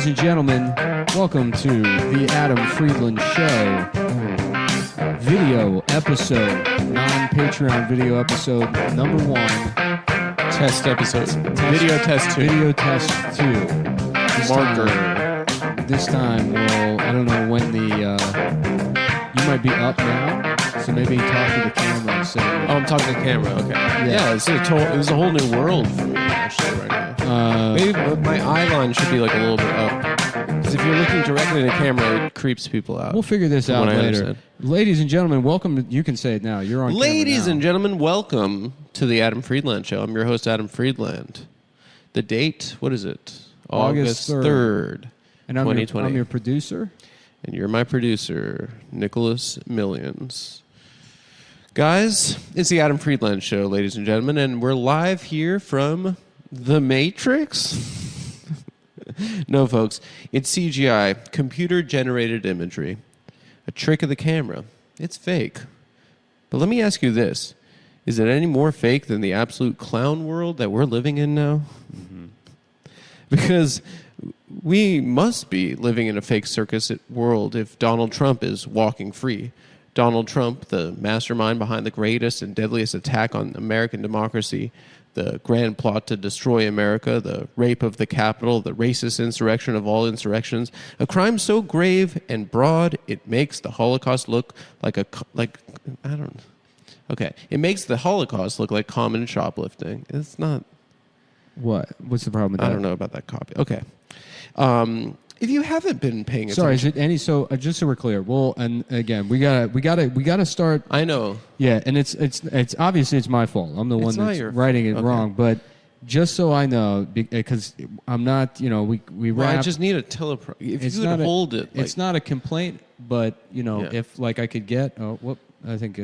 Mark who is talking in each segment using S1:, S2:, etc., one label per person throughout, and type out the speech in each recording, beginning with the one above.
S1: Ladies and gentlemen, welcome to the Adam Friedland Show. Video episode, non-Patreon video episode number 1.
S2: Test episode. Video test 2.
S1: Video test 2. This time, well, I don't know when you might be up now, so maybe talk to the camera and say...
S2: Oh, I'm talking to the camera, okay. Yeah, it's a whole new world for me, actually, right now. Maybe my eye line should be like a little bit up. Because if you're looking directly at the camera, it creeps people out.
S1: We'll figure this out later. Ladies and gentlemen, welcome. You can say it now. You're on camera now.
S2: Ladies and gentlemen, welcome to the Adam Friedland Show. I'm your host, Adam Friedland. The date, what is it? August 3rd,
S1: and
S2: 2020.
S1: I'm your producer.
S2: And you're my producer, Nicholas Millions. Guys, it's the Adam Friedland Show, ladies and gentlemen, and we're live here from The Matrix. No, folks, it's CGI, computer-generated imagery, a trick of the camera. It's fake. But let me ask you this. Is it any more fake than the absolute clown world that we're living in now? Mm-hmm. Because we must be living in a fake circus world if Donald Trump is walking free. Donald Trump, the mastermind behind the greatest and deadliest attack on American democracy, the grand plot to destroy America, the rape of the Capitol, the racist insurrection of all insurrections, a crime so grave and broad it makes the Holocaust look like it makes the Holocaust look like common shoplifting. It's not.
S1: What? What's the problem with that?
S2: I don't know about that copy. Okay. If you haven't been paying attention,
S1: sorry, is it any? So just so we're clear, well, and again, we gotta start.
S2: I know.
S1: Yeah, and it's obviously it's my fault. I'm the one that's writing it wrong. But just so I know, because I'm not, we wrap.
S2: I just need a teleprompter. If you would hold it,
S1: it's not a complaint, but if I could get. I think.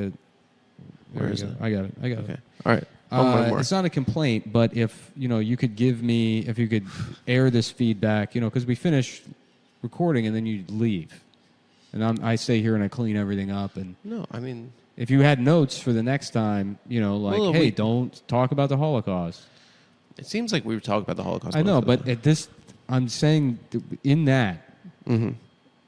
S2: Where is it?
S1: I got it.
S2: Okay. All right.
S1: It's not a complaint, but if you could if you could air this feedback, because we finish recording and then you leave, and I stay here and I clean everything up. And
S2: no, I mean,
S1: if you had notes for the next time, hey, don't talk about the Holocaust.
S2: It seems like we were talking about the Holocaust.
S1: I know, but at this, I'm saying in that. Mm-hmm.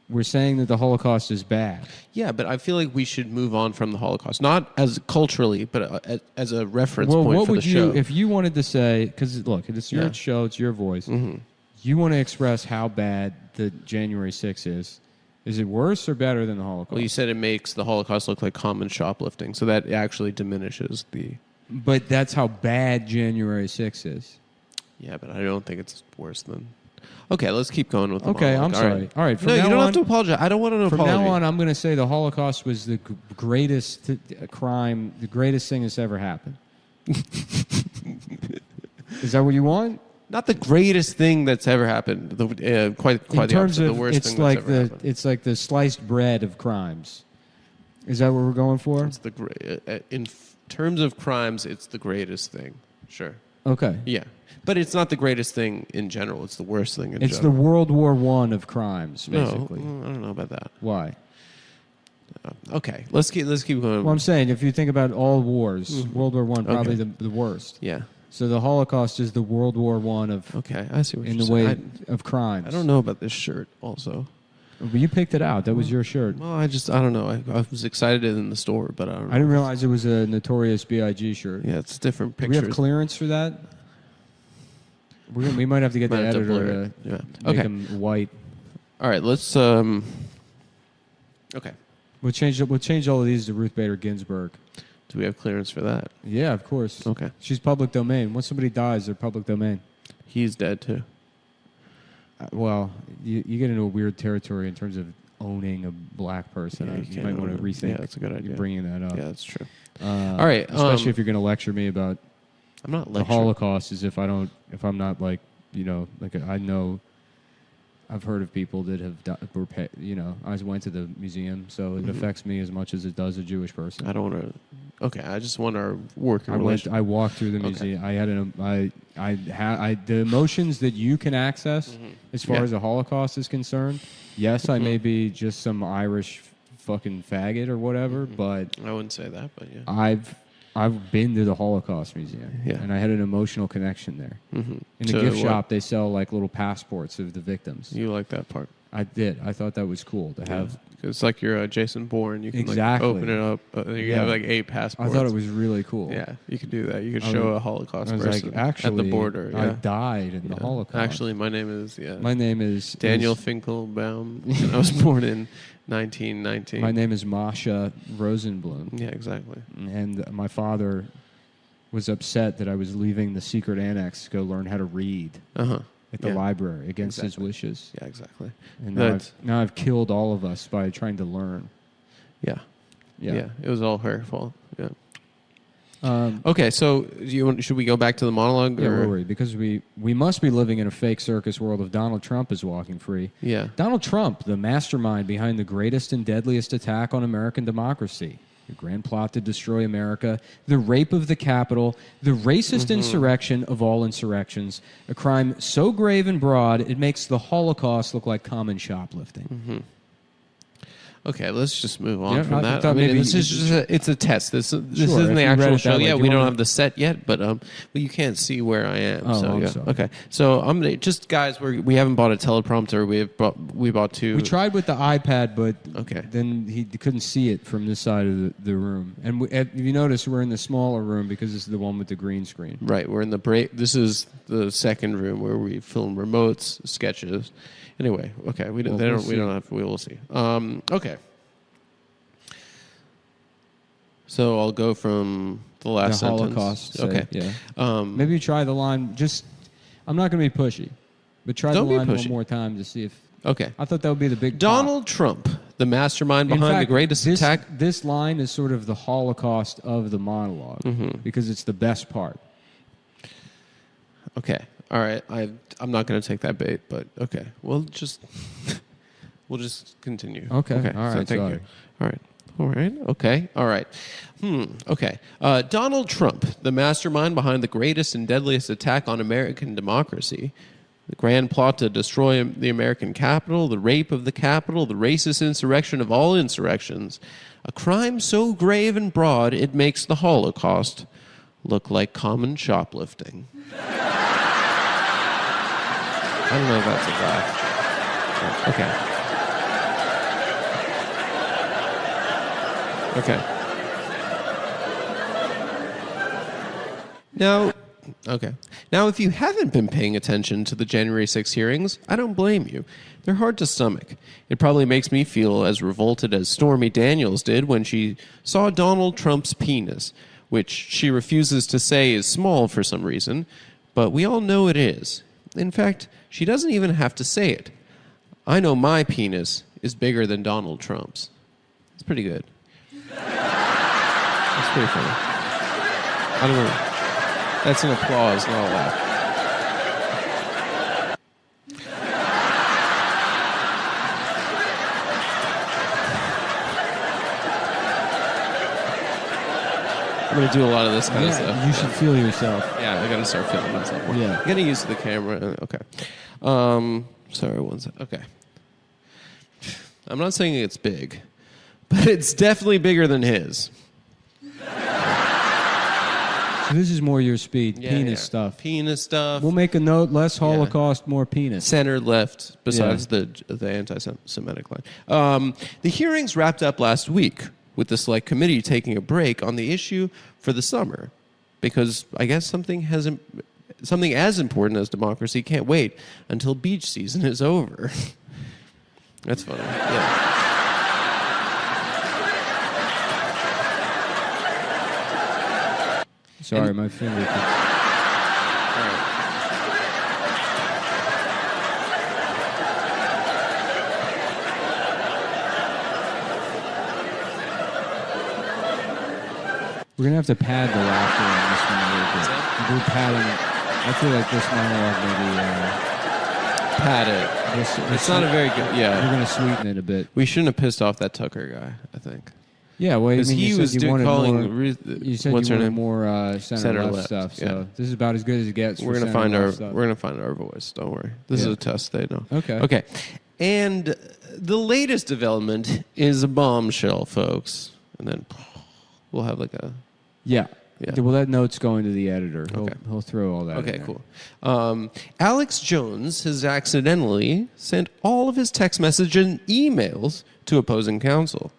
S1: We're saying that the Holocaust is bad.
S2: Yeah, but I feel like we should move on from the Holocaust. Not as culturally, but as a reference point for the show. Well, what would you,
S1: if you wanted to say, because look, it's your show, it's your voice. Mm-hmm. You want to express how bad the January 6th is. Is it worse or better than the Holocaust?
S2: Well, you said it makes the Holocaust look like common shoplifting, so that actually diminishes the...
S1: But that's how bad January 6th is.
S2: Yeah, but I don't think it's worse than... Okay, let's keep going with the
S1: Okay,
S2: monologue.
S1: I'm sorry. All right.
S2: No, you don't have to apologize. I don't want to apologize.
S1: From now on, I'm going to say the Holocaust was the greatest crime, the greatest thing that's ever happened. Is that what you want?
S2: Not the greatest thing that's ever happened. Quite the opposite. The worst thing that's ever happened.
S1: It's like the sliced bread of crimes. Is that what we're going for?
S2: It's in terms of crimes, it's the greatest thing. Sure.
S1: Okay.
S2: Yeah. But it's not the greatest thing in general. It's the worst thing in general.
S1: It's the World War I of crimes, basically.
S2: No, I don't know about that.
S1: Why?
S2: Okay, let's keep going.
S1: Well, I'm saying, if you think about all wars, World War I probably the worst.
S2: Yeah.
S1: So the Holocaust is the World War I of...
S2: Okay, I see what you're saying.
S1: In the way of crimes.
S2: I don't know about this shirt also.
S1: But you picked it out. That was your shirt.
S2: Well, I don't know. I was excited in the store, but I don't know.
S1: I didn't realize it was a Notorious B.I.G. shirt.
S2: Yeah, it's different pictures.
S1: Do we have clearance for that? We might have to get the editor to make them white.
S2: All right, let's... Okay.
S1: We'll change all of these to Ruth Bader Ginsburg.
S2: Do we have clearance for that?
S1: Yeah, of course.
S2: Okay.
S1: She's public domain. Once somebody dies, they're public domain.
S2: He's dead, too.
S1: Well, you get into a weird territory in terms of owning a black person.
S2: Yeah,
S1: you might want to rethink.
S2: Yeah, that's a good idea.
S1: Bringing that up.
S2: Yeah, that's true. All right.
S1: Especially if you're going to lecture me about...
S2: I'm not lecturing.
S1: The Holocaust is if I'm not like I know, I've heard of people that have I went to the museum, so it affects me as much as it does a Jewish person.
S2: I don't want to. Okay, I just want our working relationship.
S1: I walked through the museum. I the emotions that you can access as far as the Holocaust is concerned. Yes, I may be just some Irish fucking faggot or whatever, but
S2: I wouldn't say that, but yeah.
S1: I've been to the Holocaust Museum,
S2: Yeah.
S1: and I had an emotional connection there.
S2: Mm-hmm.
S1: In the gift shop, they sell like little passports of the victims.
S2: You like that part?
S1: I did. I thought that was cool to have.
S2: It's like you're Jason Bourne. You can
S1: Exactly.
S2: like, open it up. You have like 8 passports.
S1: I thought it was really cool.
S2: Yeah, you could do that. You could show a Holocaust
S1: I was
S2: person
S1: like, actually,
S2: at the border.
S1: I
S2: Yeah.
S1: died in the Holocaust.
S2: Actually, my name is
S1: Daniel
S2: Finkelbaum. And I was born in 1919.
S1: My name is Masha Rosenblum.
S2: Yeah, exactly.
S1: And my father was upset that I was leaving the secret annex to go learn how to read at the library against his wishes.
S2: Yeah, exactly.
S1: And now I've killed all of us by trying to learn.
S2: Yeah. Yeah. It was all her fault. Yeah. Okay, so should we go back to the monologue?
S1: Yeah, we're worried because we must be living in a fake circus world if Donald Trump is walking free.
S2: Yeah.
S1: Donald Trump, the mastermind behind the greatest and deadliest attack on American democracy. The grand plot to destroy America, the rape of the Capitol, the racist insurrection of all insurrections, a crime so grave and broad it makes the Holocaust look like common shoplifting.
S2: Okay, let's just move on from
S1: I
S2: that.
S1: thought maybe
S2: this is just it's a test. This isn't
S1: if
S2: the
S1: you
S2: actual
S1: read it
S2: show
S1: that way,
S2: yet.
S1: do you
S2: We don't
S1: wanna-
S2: have the set yet, but you can't see where I am.
S1: Oh,
S2: so
S1: I'm
S2: yeah.
S1: sorry.
S2: Okay, so I'm gonna just guys. We haven't bought a teleprompter. We bought 2.
S1: We tried with the iPad, but
S2: Okay.
S1: then he couldn't see it from this side of the room. And if you notice, we're in the smaller room because this is the one with the green screen.
S2: Right, we're in the break. This is the second room where we film remotes, sketches. Anyway, okay, we don't have. We will see. Okay. So I'll go from the last
S1: The
S2: sentence.
S1: Holocaust.
S2: Okay.
S1: Yeah. Maybe you try the line. I'm not going to be pushy, but try
S2: Don't
S1: the
S2: be
S1: line
S2: pushy.
S1: one more time to see if.
S2: Okay.
S1: I thought that would be the big.
S2: Donald Trump, the mastermind
S1: In
S2: behind
S1: fact,
S2: the greatest attack.
S1: This line is sort of the Holocaust of the monologue because it's the best part.
S2: Okay. All right. I'm not going to take that bait, but okay. We'll just continue.
S1: Okay.
S2: Okay.
S1: All
S2: So
S1: right.
S2: thank
S1: Sorry.
S2: you. All right. All right. Okay. All right. Okay. Donald Trump, the mastermind behind the greatest and deadliest attack on American democracy, the grand plot to destroy the American Capitol, the rape of the Capitol, the racist insurrection of all insurrections, a crime so grave and broad it makes the Holocaust look like common shoplifting. I don't know if that's a guy. Okay. Now, if you haven't been paying attention to the January 6 hearings, I don't blame you. They're hard to stomach. It probably makes me feel as revolted as Stormy Daniels did when she saw Donald Trump's penis, which she refuses to say is small for some reason, but we all know it is. In fact, she doesn't even have to say it. I know my penis is bigger than Donald Trump's. It's pretty good. That's pretty funny. I don't know. That's an applause, not a laugh. I'm going to do a lot of this kind of stuff.
S1: You should feel yourself.
S2: Yeah, I got to start feeling myself more.
S1: Yeah.
S2: Getting used to the camera. Okay. Sorry, one sec. Okay. I'm not saying it's big, but it's definitely bigger than his.
S1: So this is more your speed. Penis stuff.
S2: Penis stuff.
S1: We'll make a note: less Holocaust, more penis.
S2: Center left, besides the anti-Semitic line. The hearings wrapped up last week with the Select Committee taking a break on the issue for the summer, because I guess something as important as democracy can't wait until beach season is over. That's funny. Yeah.
S1: Sorry, my finger.
S2: All right.
S1: We're gonna have to pad the laughter on this one a little bit. We're padding. I feel like this monologue maybe.
S2: Pat it. It's not a very good.
S1: We're
S2: Yeah.
S1: gonna sweeten it a bit.
S2: We shouldn't have pissed off that Tucker guy, I think.
S1: Yeah, well, I
S2: Because
S1: mean,
S2: he
S1: you
S2: was
S1: said you wanted
S2: calling.
S1: more. You said
S2: what's
S1: you
S2: her
S1: wanted
S2: name?
S1: more
S2: Center
S1: center left
S2: left,
S1: stuff. So
S2: yeah.
S1: this is about as good as it gets.
S2: We're
S1: for
S2: gonna
S1: center
S2: find our.
S1: left stuff.
S2: We're gonna find our voice. Don't worry. This is
S1: Yeah.
S2: a test. They know.
S1: Okay.
S2: Okay. And the latest development is a bombshell, folks. And then we'll have like a.
S1: Yeah.
S2: Yeah.
S1: Well, that note's going to the editor. He'll throw all that in
S2: Okay,
S1: there.
S2: cool. Alex Jones has accidentally sent all of his text messages and emails to opposing counsel.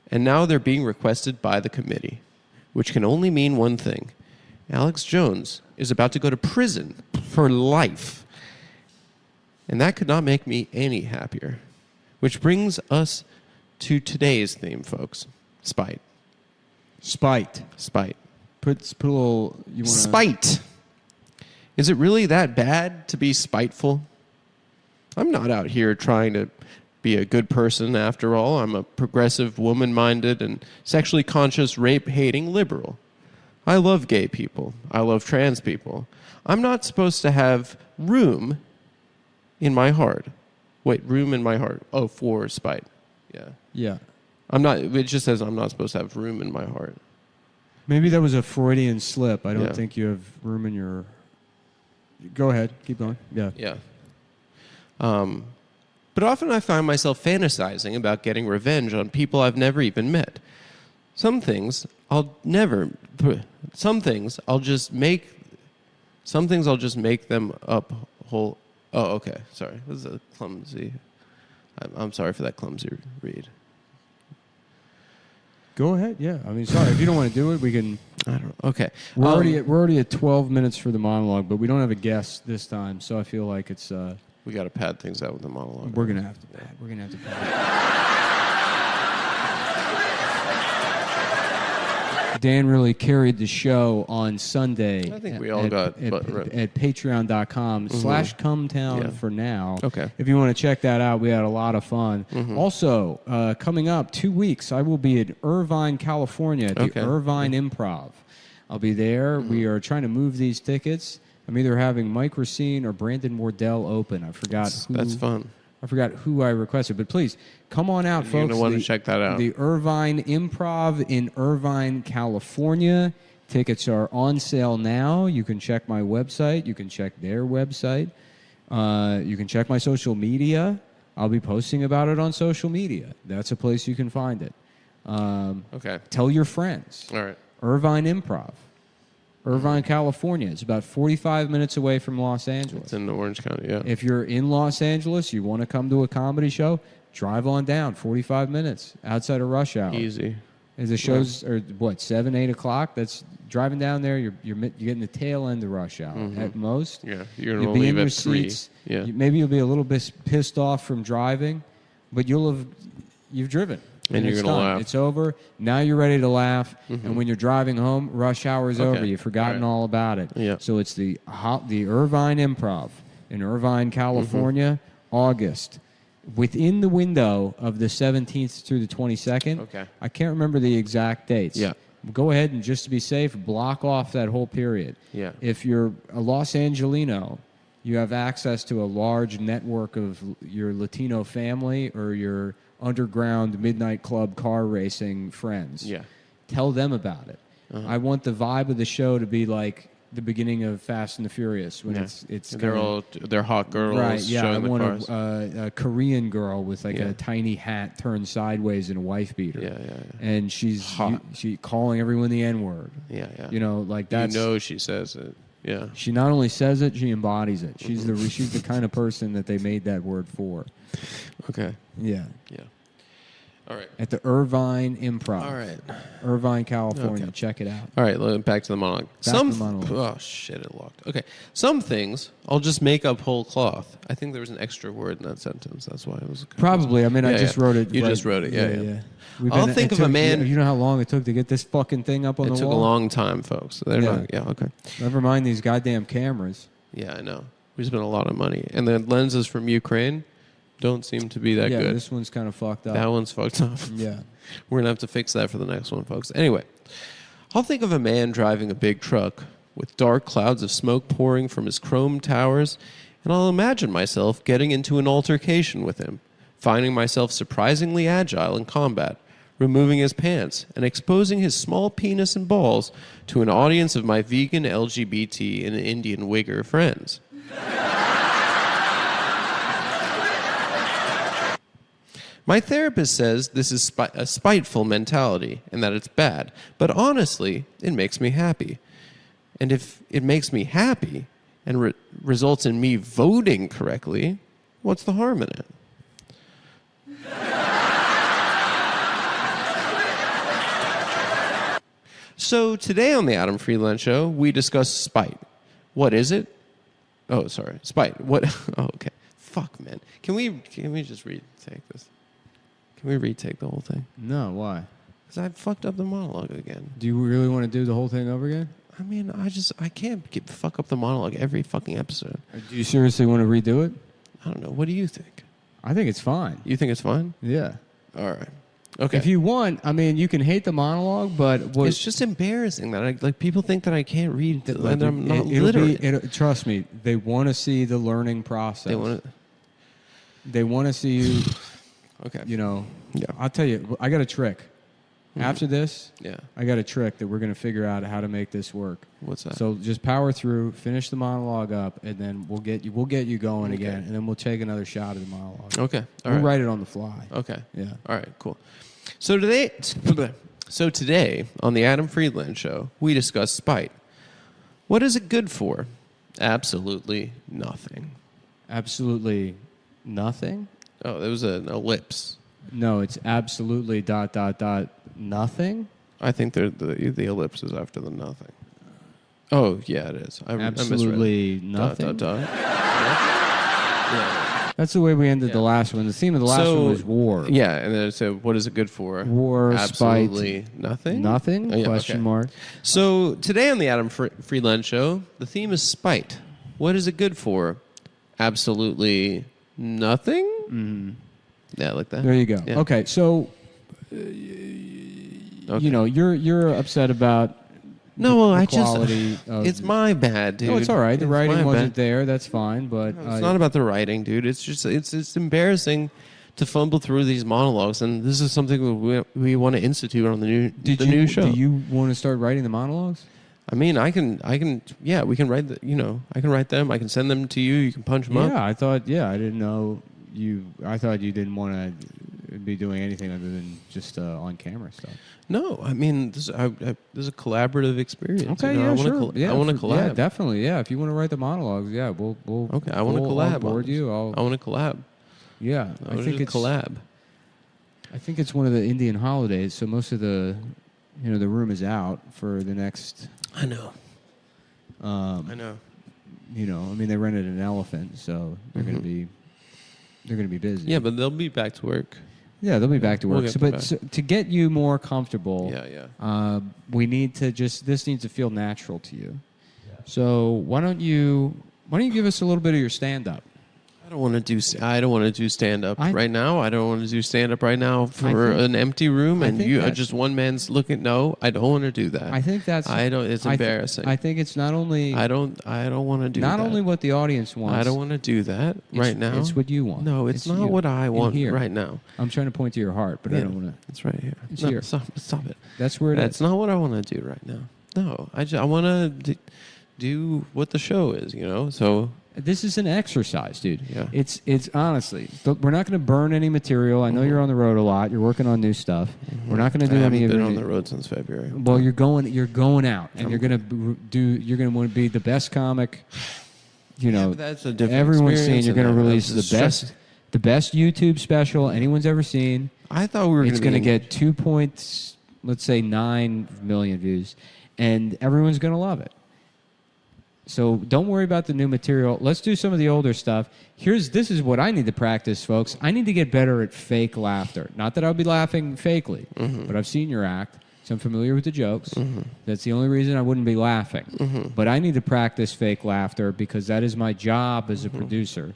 S2: And now they're being requested by the committee, which can only mean one thing. Alex Jones is about to go to prison for life. And that could not make me any happier. Which brings us to today's theme, folks. Spite.
S1: Spite. Put a little... You wanna...
S2: Spite. Is it really that bad to be spiteful? I'm not out here trying to be a good person, after all. I'm a progressive, woman-minded, and sexually conscious, rape-hating liberal. I love gay people. I love trans people. I'm not supposed to have room in my heart. Wait, room in my heart. Oh, for spite. Yeah.
S1: Yeah.
S2: I'm not. It just says I'm not supposed to have room in my heart.
S1: Maybe that was a Freudian slip. I don't
S2: Yeah.
S1: think you have room in your... Go ahead. Keep going. Yeah.
S2: Yeah. But often I find myself fantasizing about getting revenge on people I've never even met. Some things I'll just make them up whole. Oh, okay. Sorry. This is a clumsy. I'm sorry for that clumsy read.
S1: Go ahead. Yeah. I mean, sorry. If you don't want to do it, we can...
S2: I don't. Okay.
S1: We're already at 12 minutes for the monologue, but we don't have a guest this time, so I feel like it's...
S2: We got to pad things out with the monologue.
S1: We're gonna have to pad. We're gonna have to pad. Dan really carried the show on Sunday.
S2: I think we all got
S1: at patreon.com/cumtown for now.
S2: Okay.
S1: If you want to check that out, we had a lot of fun. Also, coming up 2 weeks, I will be in Irvine, California at the Irvine Improv. I'll be there. We are trying to move these tickets. I'm either having Mike Racine or Brandon Wardell open. I forgot who.
S2: That's fun.
S1: I forgot who I requested, but please come on out, folks.
S2: You're gonna want to check that out.
S1: The Irvine Improv in Irvine, California. Tickets are on sale now. You can check my website. You can check their website. You can check my social media. I'll be posting about it on social media. That's a place you can find it.
S2: Okay.
S1: Tell your friends.
S2: All right.
S1: Irvine Improv. Irvine, California. It's about 45 minutes away from Los Angeles.
S2: It's in Orange County, yeah.
S1: If you're in Los Angeles, you want to come to a comedy show, drive on down, 45 minutes outside of rush hour.
S2: Easy.
S1: As the show's, 7, 8 o'clock, that's driving down there, you're getting the tail end of rush hour at most.
S2: Yeah, you're going
S1: You'll
S2: to
S1: be
S2: leave
S1: in your
S2: at 3.
S1: seats.
S2: Yeah.
S1: Maybe you'll be a little bit pissed off from driving, but you've driven.
S2: And you're
S1: it's
S2: gonna
S1: done.
S2: laugh.
S1: It's over. Now you're ready to laugh. And when you're driving home, rush hour is over. You've forgotten all about it.
S2: Yeah.
S1: So it's the Irvine Improv in Irvine, California, August. Within the window of the 17th through the 22nd.
S2: Okay.
S1: I can't remember the exact dates.
S2: Yeah.
S1: Go ahead and, just to be safe, block off that whole period.
S2: Yeah.
S1: If you're a Los Angelino, you have access to a large network of your Latino family or your underground midnight club car racing friends.
S2: Yeah.
S1: Tell them about it. I want the vibe of the show to be like the beginning of Fast and the Furious when it's
S2: they're hot girls.
S1: right. Yeah, I
S2: showing the
S1: want
S2: cars.
S1: a Korean girl with like
S2: Yeah.
S1: a tiny hat turned sideways and a wife beater.
S2: Yeah.
S1: And she's
S2: Hot.
S1: she calling everyone the N word.
S2: Yeah.
S1: You know, like that's
S2: she says it. Yeah.
S1: she not only says it, she embodies it. She's the kind of person that they made that word for.
S2: Okay.
S1: Yeah.
S2: Yeah. All right.
S1: At the Irvine Improv.
S2: All right.
S1: Irvine, California.
S2: Okay.
S1: Check it out.
S2: All right, back to the monologue.
S1: Back to the monologue.
S2: Oh, shit, it locked. Okay. Some things I'll just make up whole cloth. I think there was an extra word in that sentence. That's why it was...
S1: Probably. I mean, I
S2: Yeah,
S1: just
S2: yeah.
S1: wrote it.
S2: You
S1: right-
S2: just wrote it. Yeah.
S1: We've
S2: Think of a man...
S1: You know how long it took to get this fucking thing up on
S2: It
S1: the
S2: took
S1: wall?
S2: a long time, folks. They're
S1: Yeah.
S2: not... Yeah, okay.
S1: Never mind these goddamn cameras.
S2: Yeah, I know. We spent a lot of money. And the lenses from Ukraine don't seem to be that
S1: yeah,
S2: good.
S1: this one's kind of fucked up.
S2: That one's fucked up.
S1: Yeah.
S2: We're going to have to fix that for the next one, folks. Anyway, I'll think of a man driving a big truck with dark clouds of smoke pouring from his chrome towers, and I'll imagine myself getting into an altercation with him, finding myself surprisingly agile in combat, removing his pants, and exposing his small penis and balls to an audience of my vegan, LGBT, and Indian Wigger friends. My therapist says this is a spiteful mentality and that it's bad. But honestly, it makes me happy. And if it makes me happy and results in me voting correctly, what's the harm in it? So today on the Adam Friedland Show, we discuss spite. What is it? Oh, sorry. Spite. What? Oh, okay. Fuck, man. Can we just retake this? Can we retake the whole thing?
S1: No, why?
S2: Because I fucked up the monologue again.
S1: Do you really want to do the whole thing over again?
S2: I mean, I can't fuck up the monologue every fucking episode.
S1: Do you seriously want to redo it?
S2: I don't know. What do you think?
S1: I think it's fine.
S2: You think it's fine?
S1: Yeah.
S2: All right. Okay.
S1: If you want, I mean, you can hate the monologue, but
S2: it's just embarrassing that people think that I can't read and I'm not
S1: it'll
S2: literate.
S1: Trust me, they want to see the learning process. They want to see you.
S2: Okay.
S1: You know.
S2: Yeah.
S1: I'll tell you. I got a trick. After this,
S2: yeah,
S1: I got a trick that we're going to figure out how to make this work.
S2: What's that?
S1: So just power through, finish the monologue up, and then we'll get you going again, and then we'll take another shot of the monologue.
S2: Okay.
S1: We'll write it on the fly.
S2: Okay.
S1: Yeah.
S2: All right. Cool. So today on the Adam Friedland Show, we discuss spite. What is it good for? Absolutely nothing.
S1: Absolutely nothing?
S2: Oh, there was an ellipse.
S1: No, it's absolutely ... nothing.
S2: I think the ellipse is after the nothing. Oh, yeah, it is.
S1: Absolutely nothing.
S2: Yeah.
S1: That's the way we ended the last one. The theme of the last one was war.
S2: Yeah, and then it said, what is it good for?
S1: War,
S2: absolutely
S1: spite.
S2: Nothing?
S1: Nothing?
S2: Oh, yeah,
S1: Question mark.
S2: So today on the Adam Friedland Show, the theme is spite. What is it good for? Absolutely nothing?
S1: Mm.
S2: Yeah, like that.
S1: There you go.
S2: Yeah.
S1: Okay, so you know, you're upset about
S2: it's my bad, dude.
S1: No, it's all right. The writing wasn't
S2: bad.
S1: there. That's fine, but
S2: It's not about the writing, dude. It's just it's embarrassing to fumble through these monologues, and this is something we want to institute on the new show.
S1: Do you want to start writing the monologues?
S2: I mean, I can. Yeah, we can write. I can write them. I can send them to you. You can punch them up.
S1: Yeah, I thought. Yeah, I didn't know you. I thought you didn't want to be doing anything other than just on camera stuff.
S2: No, I mean this is a collaborative experience.
S1: Okay,
S2: I
S1: sure.
S2: I want to collab.
S1: Yeah, definitely. Yeah, if you want to write the monologues, yeah, we'll.
S2: Okay, I want to collab.
S1: I'll board you.
S2: I want to collab.
S1: Yeah,
S2: I think it's collab.
S1: I think it's one of the Indian holidays, so most of the room is out for the next.
S2: I know. I know.
S1: I mean, they rented an elephant, so they're going to be busy.
S2: Yeah, but they'll be back to work.
S1: Yeah, they'll be back to work.
S2: We'll
S1: So to get you more comfortable, we need to this needs to feel natural to you. Yeah. So why don't you give us a little bit of your stand-up?
S2: I don't want to do stand-up right now. I don't want to do stand-up right now for an empty room and just one man's looking. No, I don't want to do that.
S1: I think that's.
S2: It's embarrassing.
S1: I think it's not only.
S2: I don't want to do that.
S1: Not only what the audience wants.
S2: I don't want to do that right now.
S1: It's what you want.
S2: No, it's not what I want right now.
S1: I'm trying to point to your heart, but I don't want to.
S2: It's right here.
S1: It's here.
S2: Stop it.
S1: That's where it is.
S2: That's not what I want to do right now. No, I want to do what the show is, so...
S1: This is an exercise, dude.
S2: Yeah.
S1: It's honestly, we're not going to burn any material. I know you're on the road a lot. You're working on new stuff. We're not going to do any of it.
S2: I haven't been on the road since February.
S1: Well, you're going out, and you're going to want to be the best comic.
S2: But that's a different
S1: everyone's seen.
S2: experience
S1: You're going to
S2: and
S1: release
S2: that's
S1: the best YouTube special anyone's ever seen.
S2: I thought we were
S1: It's going to get 2.9 million views, and everyone's going to love it. So don't worry about the new material. Let's do some of the older stuff. This is what I need to practice, folks. I need to get better at fake laughter. Not that I'll be laughing fakely, but I've seen your act, so I'm familiar with the jokes. That's the only reason I wouldn't be laughing. But I need to practice fake laughter because that is my job as a producer.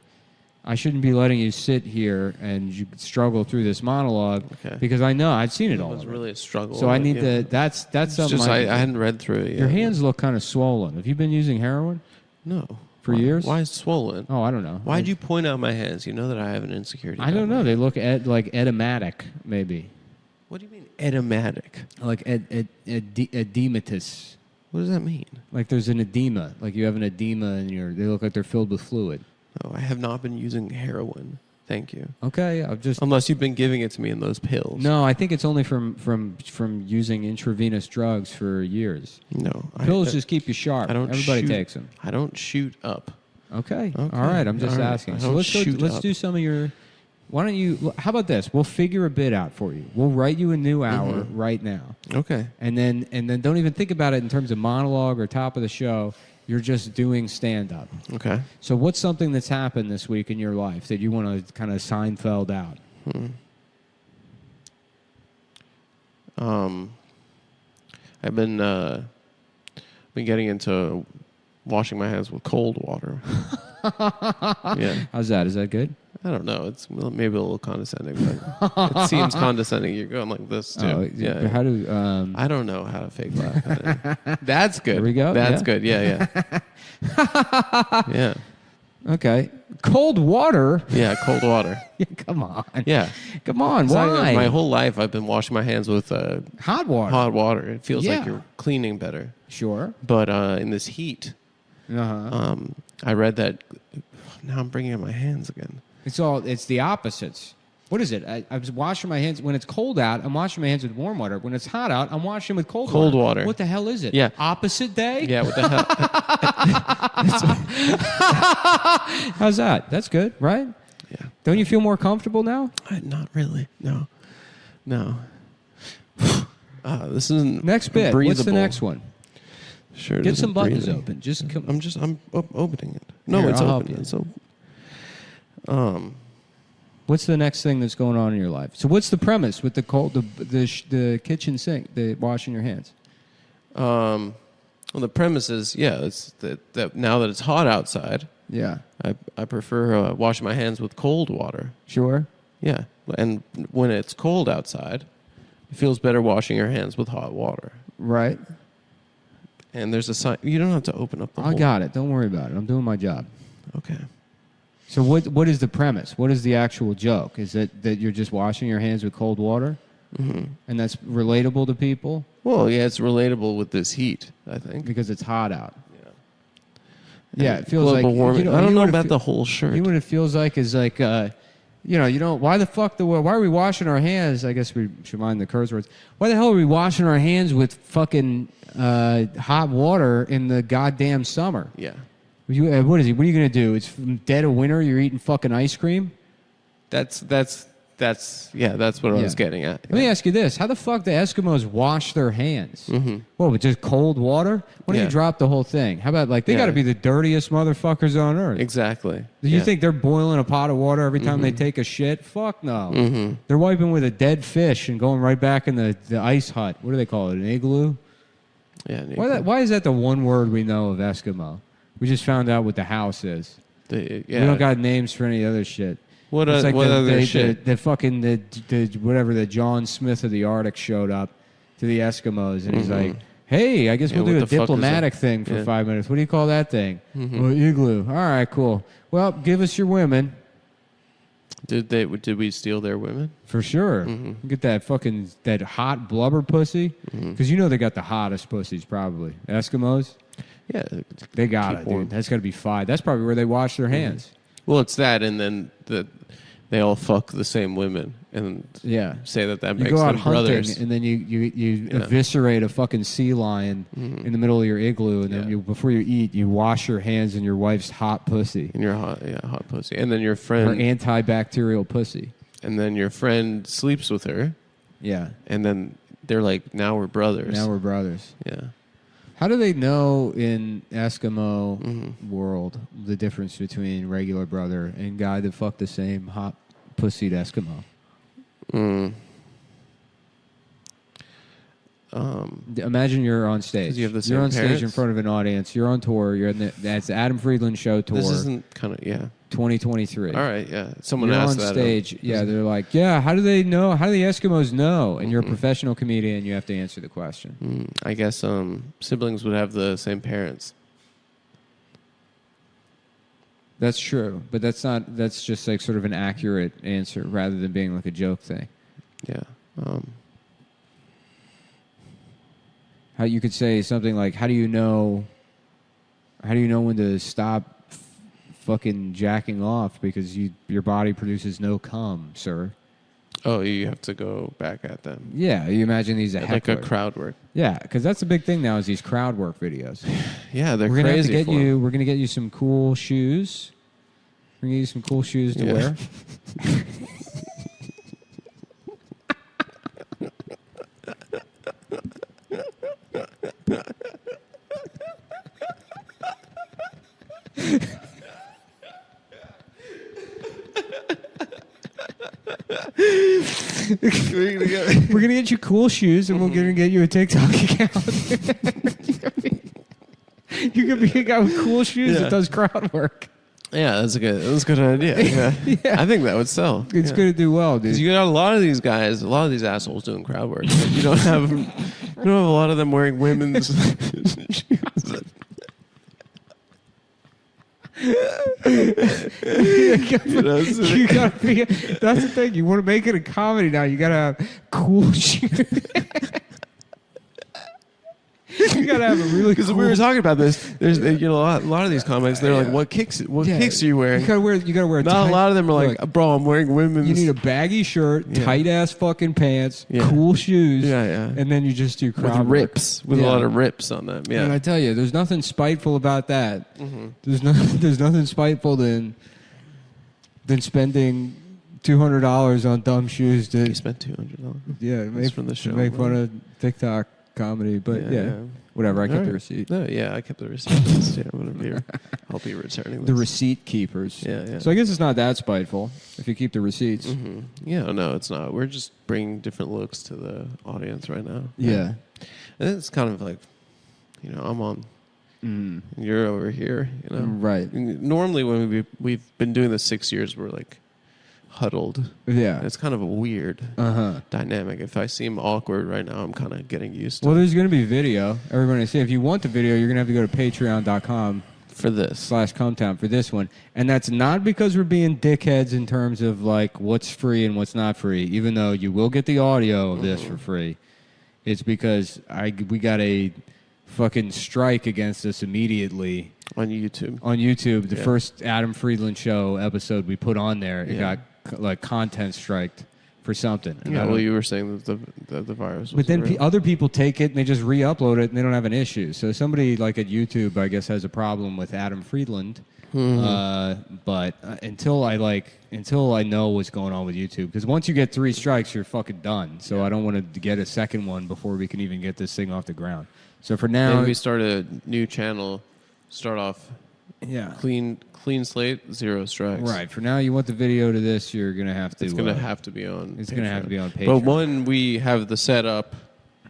S1: I shouldn't be letting you sit here and you struggle through this monologue because I know I've seen it all.
S2: It was really a struggle.
S1: So I need to. That's something.
S2: Just, I hadn't read through it yet.
S1: Your hands look kind of swollen. Have you been using heroin?
S2: No.
S1: For years?
S2: Why swollen?
S1: Oh, I don't know.
S2: Why'd you point out my hands? You know that I have an insecurity.
S1: I don't know. They look like edematic, maybe.
S2: What do you mean edematic?
S1: Like edematous.
S2: What does that mean?
S1: Like there's an edema. Like you have an edema and they look like they're filled with fluid.
S2: Oh, I have not been using heroin. Thank you.
S1: Okay, I've just
S2: Unless you've been giving it to me in those pills.
S1: no. I think it's only from using intravenous drugs for years.
S2: No.
S1: Pills just keep you sharp.
S2: I don't
S1: Everybody
S2: shoot,
S1: takes them.
S2: I don't shoot up.
S1: Okay. All right. I'm just
S2: All right.
S1: asking.
S2: I
S1: So
S2: don't
S1: let's go.
S2: shoot
S1: Let's
S2: up.
S1: do some of your. Why don't you? How about this? We'll figure a bit out for you. We'll write you a new hour right now,
S2: Okay.
S1: and then don't even think about it in terms of monologue or top of the show. You're just doing stand up.
S2: Okay.
S1: So what's something that's happened this week in your life that you want to kind of Seinfeld out?
S2: I've been getting into washing my hands with cold water. Yeah.
S1: How's that? Is that good?
S2: I don't know. It's maybe a little condescending, but it seems condescending. You're going like this too.
S1: Oh,
S2: yeah.
S1: How do?
S2: I don't know how to fake laugh. That's good.
S1: There we go.
S2: That's
S1: Yeah.
S2: good. Yeah. Yeah.
S1: Okay. Cold water.
S2: Yeah. Cold water.
S1: Yeah, come on.
S2: Yeah.
S1: Come on.
S2: It's like,
S1: Why?
S2: my whole life, I've been washing my hands with
S1: Hot water.
S2: hot water. It feels like
S1: Yeah.
S2: you're cleaning better.
S1: Sure.
S2: But in this heat,
S1: Uh-huh.
S2: I read that. Now I'm bringing in my hands again.
S1: It's the opposites. What is it? I was washing my hands when it's cold out. I'm washing my hands with warm water. When it's hot out, I'm washing with cold
S2: water.
S1: What the hell is it?
S2: Yeah.
S1: Opposite day?
S2: Yeah. What the hell?
S1: How's that? That's good, right?
S2: Yeah.
S1: Don't you feel more comfortable now?
S2: Not really. No. This isn't
S1: Next bit.
S2: breathable.
S1: What's the next one?
S2: Sure. it
S1: Get
S2: isn't
S1: some buttons
S2: breathing.
S1: open. Just come.
S2: I'm opening it. No,
S1: Here,
S2: it's
S1: I'll help
S2: open.
S1: you.
S2: It's open.
S1: What's the next thing that's going on in your life? So what's the premise with the kitchen sink, the washing your hands?
S2: Well, the premise is, it's that now that it's hot outside,
S1: Yeah.
S2: I prefer washing my hands with cold water.
S1: Sure.
S2: Yeah, and when it's cold outside, it feels better washing your hands with hot water.
S1: Right.
S2: And there's a sign. You don't have to open up the
S1: I
S2: whole...
S1: got it. Don't worry about it. I'm doing my job.
S2: Okay.
S1: So what is the premise? What is the actual joke? Is it that you're just washing your hands with cold water? Mm-hmm. And that's relatable to people?
S2: Well, yeah, it's relatable with this heat, I think.
S1: Because it's hot out.
S2: Yeah.
S1: Yeah, it feels like...
S2: global warming. I don't know about the whole shirt.
S1: You know what it feels like is like... why the fuck why are we washing our hands? I guess we should mind the curse words. Why the hell are we washing our hands with fucking hot water in the goddamn summer?
S2: Yeah.
S1: What are you going to do? It's dead of winter, you're eating fucking ice cream?
S2: That's what I was getting at.
S1: Let me ask you this. How the fuck do Eskimos wash their hands? Mm-hmm. What, with just cold water? Why don't you drop the whole thing? How about, they got to be the dirtiest motherfuckers on earth.
S2: Exactly.
S1: Do you think they're boiling a pot of water every time they take a shit? Fuck no. Mm-hmm. They're wiping with a dead fish and going right back in the ice hut. What do they call it, an igloo?
S2: Yeah.
S1: Why is that the one word we know of Eskimo? We just found out what the house is. We don't got names for any other shit.
S2: What
S1: It's like
S2: other shit?
S1: The fucking the John Smith of the Arctic showed up to the Eskimos and he's like, "Hey, I guess we'll do a diplomatic thing for 5 minutes. What do you call that thing? Well, igloo. All right, cool. Well, give us your women."
S2: Did we steal their women?
S1: For sure. Get that hot blubber pussy because they got the hottest pussies probably. Eskimos.
S2: Yeah.
S1: They got it, dude. That's got to be fine. That's probably where they wash their hands.
S2: Well, it's that, and then they all fuck the same women and say that
S1: You
S2: makes
S1: go out
S2: them
S1: hunting,
S2: brothers.
S1: and then you eviscerate a fucking sea lion in the middle of your igloo, and then before you eat, you wash your hands in your wife's hot pussy.
S2: In your hot pussy. And then your
S1: Her
S2: friend...
S1: antibacterial pussy.
S2: And then your friend sleeps with her.
S1: Yeah.
S2: And then they're like, now we're brothers.
S1: Now we're brothers.
S2: Yeah.
S1: How do they know in Eskimo world the difference between regular brother and guy that fucked the same hot pussied Eskimo? Imagine you're on stage.
S2: 'Cause you have the same
S1: you're on stage in
S2: parents?
S1: front of an audience. You're on tour. That's the Adam Friedland show tour.
S2: This isn't kind of...
S1: 2023.
S2: All right, yeah. Someone
S1: You're
S2: asked
S1: on
S2: that.
S1: stage. They're like, how do they know? How do the Eskimos know? And you're a professional comedian. You have to answer the question.
S2: I guess siblings would have the same parents.
S1: That's true, but that's not. That's just like sort of an accurate answer rather than being like a joke thing.
S2: Yeah.
S1: How you could say something like, "How do you know when to stop fucking jacking off because your body produces no cum, sir.
S2: Oh, you have to go back at them.
S1: Yeah, you imagine these
S2: Like a crowd work.
S1: Yeah, because that's the big thing now is these crowd work videos.
S2: Yeah, they're
S1: We're gonna
S2: crazy.
S1: have to get you. We're gonna get you some cool shoes. We're gonna get you some cool shoes to wear. We're gonna get you cool shoes, and we're gonna get you a TikTok account. You could be a guy with cool shoes that does crowd work.
S2: Yeah, that's a good idea. Yeah.
S1: Yeah.
S2: I think that would sell.
S1: It's going to do well, dude.
S2: Because you got a lot of these guys, a lot of these assholes doing crowd work. But you don't have a lot of them wearing women's shoes.
S1: You gotta be. That's the thing. You want to make it a comedy now. You gotta have cool shoes. You gotta have a really.
S2: Because
S1: cool...
S2: we were talking about this. There's a lot of these comics. They're like, "What kicks? What kicks are you wearing?"
S1: You gotta wear.
S2: Not a lot of them are like, "Bro, I'm wearing women's."
S1: You need a baggy shirt, tight ass fucking pants, cool shoes, and then you just do crowd
S2: with rips, with a lot of rips on them. Yeah,
S1: and I tell you, there's nothing spiteful about that.
S2: Mm-hmm.
S1: There's nothing spiteful than spending $200 on dumb shoes to.
S2: You spent $200.
S1: Yeah,
S2: from the show.
S1: To make fun of TikTok comedy, but whatever. I kept the receipt.
S2: No, I kept the receipt. I'll be returning
S1: the
S2: this.
S1: receipt keepers.
S2: Yeah.
S1: So I guess it's not that spiteful if you keep the receipts.
S2: Mm-hmm. Yeah, no, it's not. We're just bringing different looks to the audience right now.
S1: Yeah.
S2: And it's kind of like, I'm on. You're over here,
S1: Right.
S2: Normally when we've been doing this 6 years, we're like huddled.
S1: Yeah.
S2: It's kind of a weird dynamic. If I seem awkward right now, I'm kind of getting used to it.
S1: Well, there's going to be video. Everybody say if you want the video, you're going to have to go to patreon.com
S2: for this
S1: /Comtown for this one. And that's not because we're being dickheads in terms of like what's free and what's not free, even though you will get the audio of this for free. It's because we got a fucking strike against us immediately.
S2: On YouTube.
S1: The first Adam Friedland show episode we put on there, it got like content striked for something. And
S2: you were saying that the virus was
S1: But then
S2: real.
S1: other people take it and they just re-upload it and they don't have an issue. So somebody like at YouTube, I guess, has a problem with Adam Friedland. But until I know what's going on with YouTube, because once you get 3 strikes, you're fucking done. So I don't want to get a second one before we can even get this thing off the ground. So for now,
S2: then we start a new channel. Start off clean slate, 0 strikes.
S1: Right. For now, you want the video to this, you're gonna have to.
S2: It's gonna have to be on.
S1: It's gonna have to be on Patreon.
S2: But when we have the setup,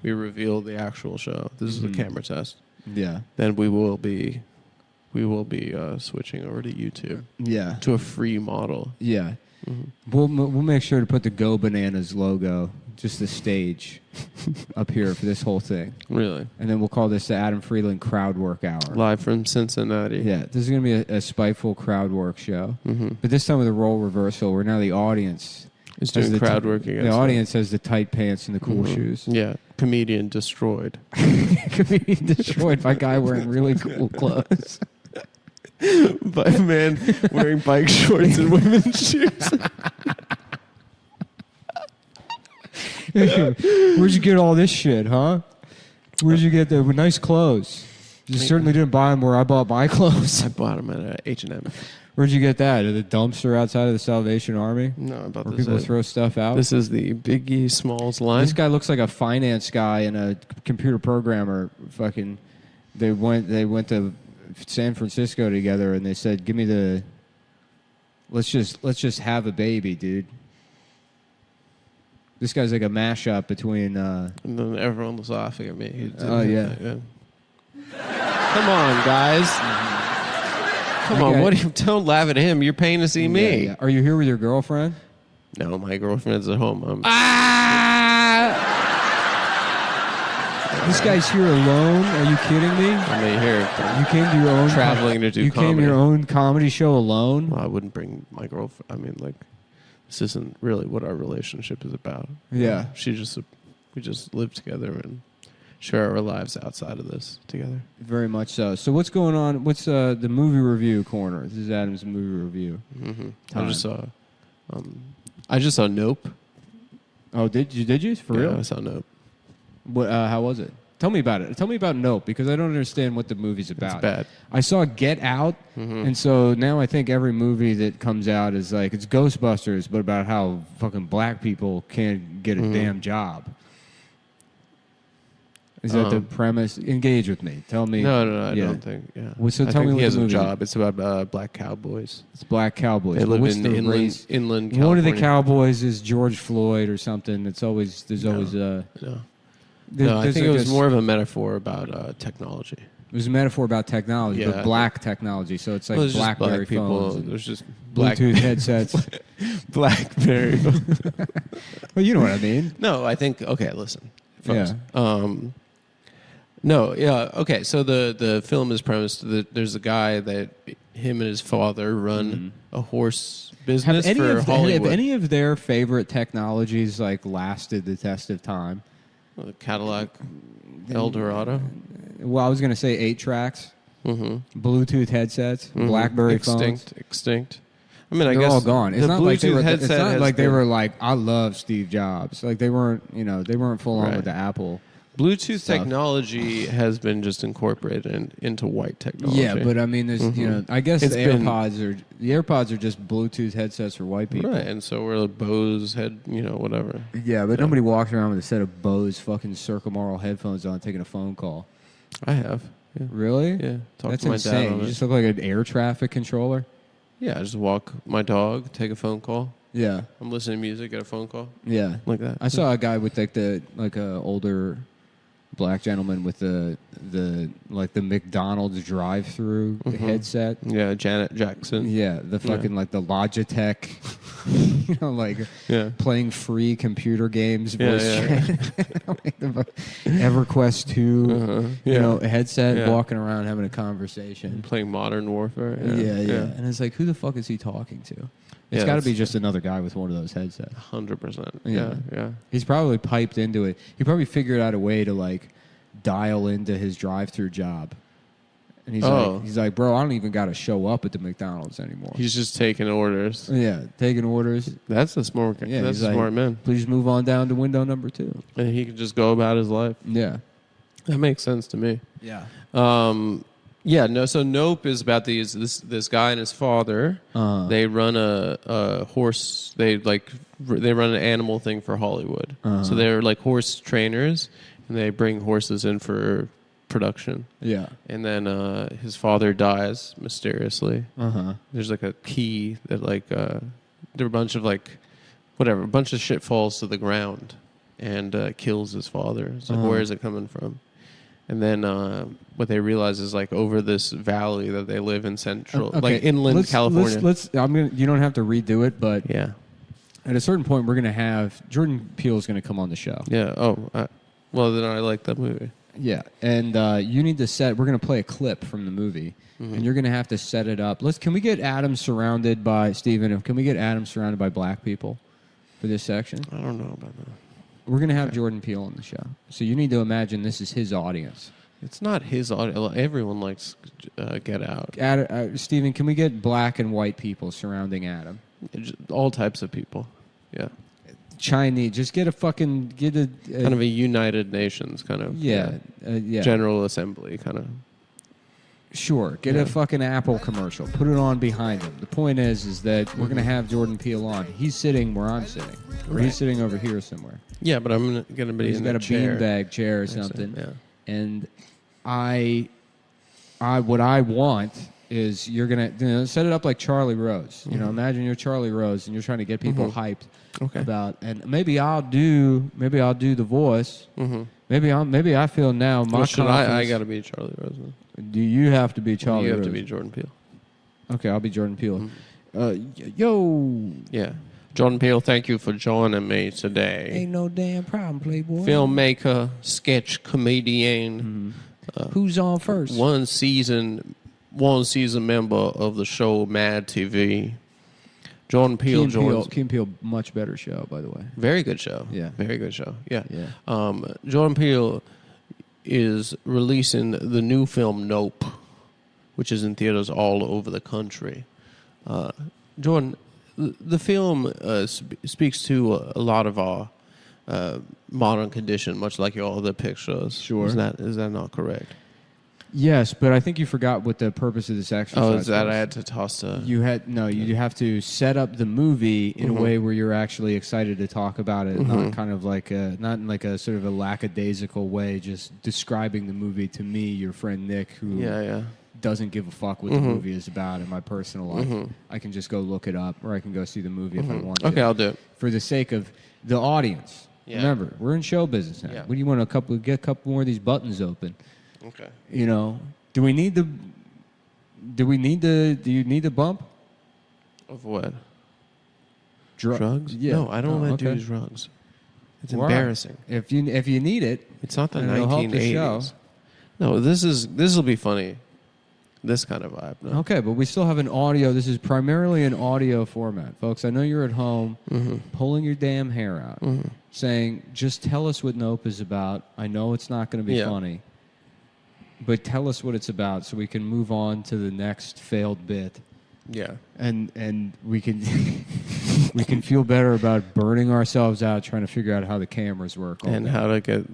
S2: we reveal the actual show. This is a camera test.
S1: Yeah.
S2: Then we will be switching over to YouTube.
S1: Yeah.
S2: To a free model.
S1: Yeah. We'll make sure to put the Go Bananas logo, just the stage, up here for this whole thing.
S2: Really?
S1: And then we'll call this the Adam Friedland Crowd Work Hour.
S2: Live from Cincinnati.
S1: Yeah, this is going to be a spiteful crowd work show. But this time with a role reversal, where now the audience
S2: is doing crowd work against
S1: the audience has the tight pants and the cool shoes.
S2: Yeah. Comedian destroyed.
S1: Comedian destroyed by guy wearing really cool clothes.
S2: By a man wearing bike shorts and women's shoes.
S1: Where'd you get all this shit, huh? Where'd you get the nice clothes? You certainly didn't buy them where I bought my clothes.
S2: I bought them at H&M.
S1: Where'd you get that? At the dumpster outside of the Salvation Army?
S2: No, I bought
S1: where
S2: this.
S1: People throw stuff out?
S2: This is the Biggie Smalls line.
S1: This guy looks like a finance guy and a computer programmer. Fucking, they went to San Francisco together and they said, "Give me the. Let's just have a baby, dude." This guy's like a mashup between.
S2: And then everyone was laughing at me.
S1: Oh yeah.
S2: Come on, guys. Come on. Don't laugh at him. You're paying to see me.
S1: Yeah. Are you here with your girlfriend?
S2: No, my girlfriend's at home.
S1: This guy's here alone? Are you kidding me?
S2: I'm here.
S1: You came to your own
S2: traveling to do comedy.
S1: You came to your own comedy show alone?
S2: Well, I wouldn't bring my girlfriend. I mean, like, this isn't really what our relationship is about.
S1: Yeah.
S2: We just live together, and share our lives outside of this together.
S1: Very much so. So what's going on? What's the movie review corner? This is Adam's movie review.
S2: I just saw Nope.
S1: Oh, did you? For real?
S2: I saw Nope.
S1: What? How was it? Tell me about it. Tell me about Nope, because I don't understand what the movie's about.
S2: It's bad.
S1: I saw Get Out, and so now I think every movie that comes out is like, it's Ghostbusters, but about how fucking black people can't get a damn job. Is that the premise? Engage with me. Tell me.
S2: No, I don't think. Yeah.
S1: Well, so
S2: I
S1: tell
S2: think
S1: me what
S2: he has
S1: the
S2: a
S1: movie
S2: job. It's about black cowboys.
S1: It's black cowboys.
S2: They live
S1: What's
S2: in
S1: the race?
S2: inland California.
S1: One of the cowboys is George Floyd or something. There's always
S2: No, I think it was more of a metaphor about technology.
S1: It was a metaphor about technology, but black technology. So it's like
S2: Well,
S1: BlackBerry
S2: black people.
S1: phones.
S2: There's just
S1: Bluetooth headsets.
S2: BlackBerry.
S1: Well, you know what I mean.
S2: No, I think. Okay, listen. Folks.
S1: Yeah.
S2: No, yeah, okay. So the film is premised that there's a guy that him and his father run a horse business for Hollywood.
S1: Have any of their favorite technologies like lasted the test of time?
S2: Cadillac Eldorado.
S1: Well, I was going to say 8 tracks, Bluetooth headsets, BlackBerry phones.
S2: Extinct. I mean, I
S1: They're
S2: guess
S1: all gone. It's
S2: the
S1: not like they
S2: Bluetooth
S1: were.
S2: headset
S1: It's not
S2: has
S1: like they
S2: been-
S1: were like, I love Steve Jobs. Like they weren't. They weren't full on with the Apple.
S2: Bluetooth
S1: stuff.
S2: technology has been just incorporated into white technology.
S1: Yeah, but I mean, there's I guess
S2: It's
S1: the AirPods are just Bluetooth headsets for white people.
S2: Right, and so we're Bose head, whatever.
S1: Yeah, but nobody walks around with a set of Bose fucking circumaural headphones on taking a phone call.
S2: I have. Yeah.
S1: Really?
S2: Yeah. Talk
S1: That's
S2: to my
S1: insane.
S2: dad on
S1: You
S2: it.
S1: just look like an air traffic controller.
S2: Yeah, I just walk my dog, take a phone call.
S1: Yeah.
S2: I'm listening to music, get a phone call.
S1: Yeah.
S2: Like that.
S1: I saw a guy with a older black gentleman with the McDonald's drive-through headset.
S2: Yeah, Janet Jackson.
S1: Yeah, the fucking the Logitech, playing free computer games, voice chat. Like the EverQuest 2, headset, walking around having a conversation,
S2: playing Modern Warfare.
S1: Yeah. And it's like, who the fuck is he talking to? It's got to be just another guy with one of those headsets.
S2: 100%.
S1: Yeah.
S2: Yeah.
S1: He's probably piped into it. He probably figured out a way to dial into his drive-through job. And he's like, bro, I don't even got to show up at the McDonald's anymore.
S2: He's just taking orders.
S1: Yeah, taking orders.
S2: That's a smart.
S1: Yeah,
S2: that's
S1: he's
S2: a smart man.
S1: Please move on down to window number 2.
S2: And he can just go about his life.
S1: Yeah.
S2: That makes sense to me.
S1: Yeah.
S2: So Nope is about this guy and his father. They run a horse. They run an animal thing for Hollywood. So they're like horse trainers, and they bring horses in for production.
S1: Yeah.
S2: And then his father dies mysteriously. There's like a key that there are a bunch of a bunch of shit falls to the ground and kills his father. It's like, where is it coming from? And then what they realize is over this valley that they live in inland California.
S1: You don't have to redo it, but
S2: Yeah.
S1: at a certain point, we're going to have Jordan Peele is going to come on the show.
S2: Yeah. Well, then I like that movie.
S1: Yeah, and you need to we're going to play a clip from the movie, and you're going to have to set it up. Can we get Adam surrounded by black people for this section?
S2: I don't know about that.
S1: We're going to have Jordan Peele on the show. So you need to imagine this is his audience.
S2: It's not his audience. Everyone likes Get Out.
S1: Steven, can we get black and white people surrounding Adam?
S2: All types of people. Yeah.
S1: Chinese. Just get a fucking...
S2: kind of a United Nations kind of...
S1: Yeah.
S2: General Assembly kind of...
S1: Sure. Get a fucking Apple commercial. Put it on behind him. The point is that we're going to have Jordan Peele on. He's sitting where I'm sitting. Or he's sitting over here somewhere.
S2: Yeah, but I'm going to be
S1: He's
S2: in
S1: got a
S2: chair.
S1: beanbag chair or something.
S2: Yeah.
S1: And what I want is you're going to set it up like Charlie Rose. Imagine you're Charlie Rose and you're trying to get people hyped about, and maybe I'll do the voice. Maybe I feel now my confidence.
S2: I got to be Charlie Rose then?
S1: Do you have to be Charlie
S2: You have
S1: Rose?
S2: to be Jordan Peele.
S1: Okay, I'll be Jordan Peele. Yo.
S2: Yeah. Jordan Peele, thank you for joining me today.
S1: Ain't no damn problem, Playboy.
S2: Filmmaker, sketch comedian.
S1: Who's on first?
S2: One season member of the show Mad TV. Jordan Peele joins.
S1: Key and Peele, much better show, by the way.
S2: Very good show.
S1: Yeah.
S2: Very good show. Yeah.
S1: Yeah.
S2: Jordan Peele, is releasing the new film Nope, which is in theaters all over the country. Jordan, the film speaks to a lot of our modern condition, much like your other pictures.
S1: Sure.
S2: Is that not correct?
S1: Yes, but I think you forgot what the purpose of this exercise
S2: Oh, is that
S1: was.
S2: I had to toss the...
S1: You have to set up the movie in a way where you're actually excited to talk about it, not kind of like not in like a sort of a lackadaisical way, just describing the movie to me, your friend Nick, who doesn't give a fuck what the movie is about in my personal life. I can just go look it up, or I can go see the movie if I want to.
S2: Okay, I'll do it.
S1: For the sake of the audience.
S2: Yeah.
S1: Remember, we're in show business now.
S2: Yeah.
S1: What do you want get a couple more of these buttons open?
S2: Okay.
S1: You know, do you need the bump?
S2: Of what?
S1: Drugs? Yeah.
S2: No, I don't want to
S1: okay.
S2: do drugs. It's
S1: Well,
S2: embarrassing.
S1: If you need it,
S2: It's not the
S1: and it'll help the
S2: 1980s.
S1: show.
S2: No, this will be funny. This kind of vibe. No.
S1: Okay, but we still have an audio. This is primarily an audio format, folks. I know you're at home pulling your damn hair out, saying, "Just tell us what Nope is about." I know it's not going to be funny, but tell us what it's about so we can move on to the next failed bit.
S2: Yeah.
S1: And we can we can feel better about burning ourselves out trying to figure out how the cameras work.
S2: And how to get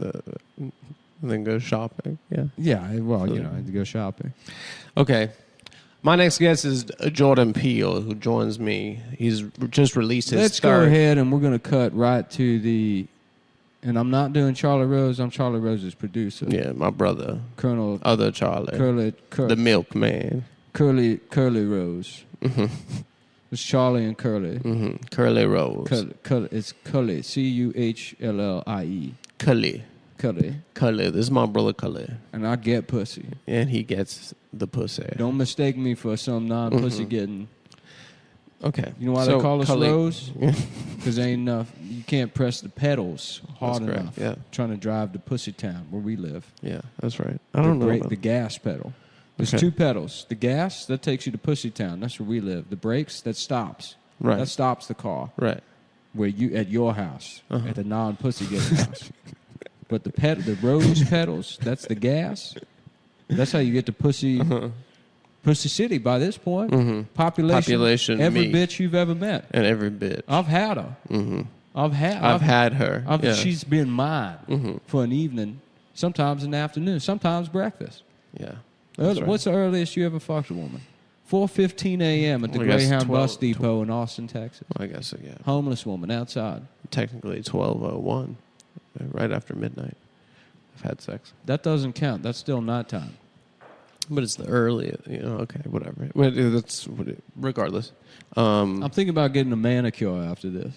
S2: then go shopping. Yeah.
S1: Yeah, well, I had to go shopping.
S2: Okay. My next guest is Jordan Peele, who joins me. He's just released his
S1: Let's go ahead and we're going to cut right to the... And I'm not doing Charlie Rose. I'm Charlie Rose's producer.
S2: Yeah, my brother.
S1: Colonel...
S2: Other Charlie. The milkman.
S1: Curly Rose. It's Charlie and Curly.
S2: Curly Rose.
S1: It's Cully. Cuhlie.
S2: Cully.
S1: Cully.
S2: This is my brother Cully.
S1: And I get pussy.
S2: And he gets the pussy.
S1: Don't mistake me for some non-pussy getting...
S2: Okay.
S1: You know why they call us
S2: Cully.
S1: Rose? Because ain't enough. You can't press the pedals hard
S2: That's
S1: enough.
S2: correct, yeah.
S1: Trying to drive to Pussy Town where we live.
S2: Yeah, that's right. I don't know.
S1: The gas pedal. There's
S2: Okay.
S1: two pedals. The gas, that takes you to Pussy Town. That's where we live. The brakes, that stops.
S2: Right.
S1: That stops the car.
S2: Right.
S1: Where you at your house, at the non-pussy getting house. But the Rose pedals, that's the gas. That's how you get to Pussy City by this point. Population every
S2: me.
S1: bitch you've ever met.
S2: And every bitch.
S1: I've had her. I've
S2: had her. Yeah.
S1: She's been mine for an evening, sometimes in the afternoon, sometimes breakfast.
S2: Yeah. That's
S1: What's the earliest you ever fucked a woman? 4:15 a.m. at the
S2: Well, I guess
S1: Greyhound
S2: 12
S1: Bus Depot in Austin, Texas.
S2: I guess so, yeah.
S1: Homeless woman outside.
S2: Technically 12:01, right after midnight. I've had sex.
S1: That doesn't count. That's still nighttime.
S2: But it's the early, okay, whatever. Regardless.
S1: I'm thinking about getting a manicure after this.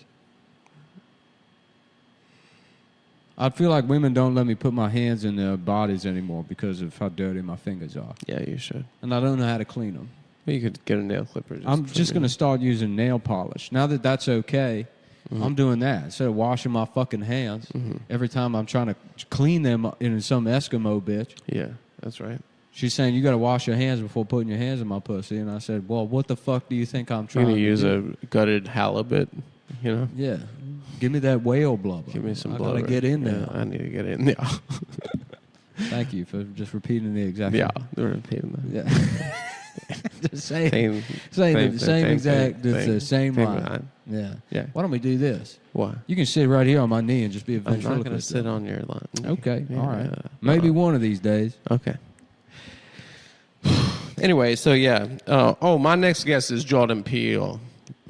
S1: I feel like women don't let me put my hands in their bodies anymore because of how dirty my fingers are.
S2: Yeah, you should.
S1: And I don't know how to clean them.
S2: You could get a nail clipper.
S1: I'm just going to start using nail polish. Now that that's okay, I'm doing that. Instead of washing my fucking hands every time I'm trying to clean them in some Eskimo bitch.
S2: Yeah, that's right.
S1: She's saying, you got to wash your hands before putting your hands in my pussy. And I said, well, what the fuck do you think I'm trying to
S2: use
S1: do?
S2: a gutted halibut,
S1: Yeah. Give me that whale blubber.
S2: Give me some
S1: I
S2: blubber.
S1: got to get in there.
S2: Yeah, I need to get in there.
S1: Thank you for just repeating the exact
S2: Yeah, they're repeating that.
S1: Yeah. The same
S2: Same
S1: exact,
S2: thing,
S1: the same
S2: same
S1: line.
S2: line.
S1: Yeah.
S2: Yeah.
S1: Why don't we do this?
S2: Why?
S1: You can sit right here on my knee and just be a
S2: I'm not going to
S1: ventriloquist.
S2: sit on your line.
S1: Okay,
S2: Yeah.
S1: all right. Maybe one of these days.
S2: Okay. Anyway, so yeah. My next guest is Jordan Peele,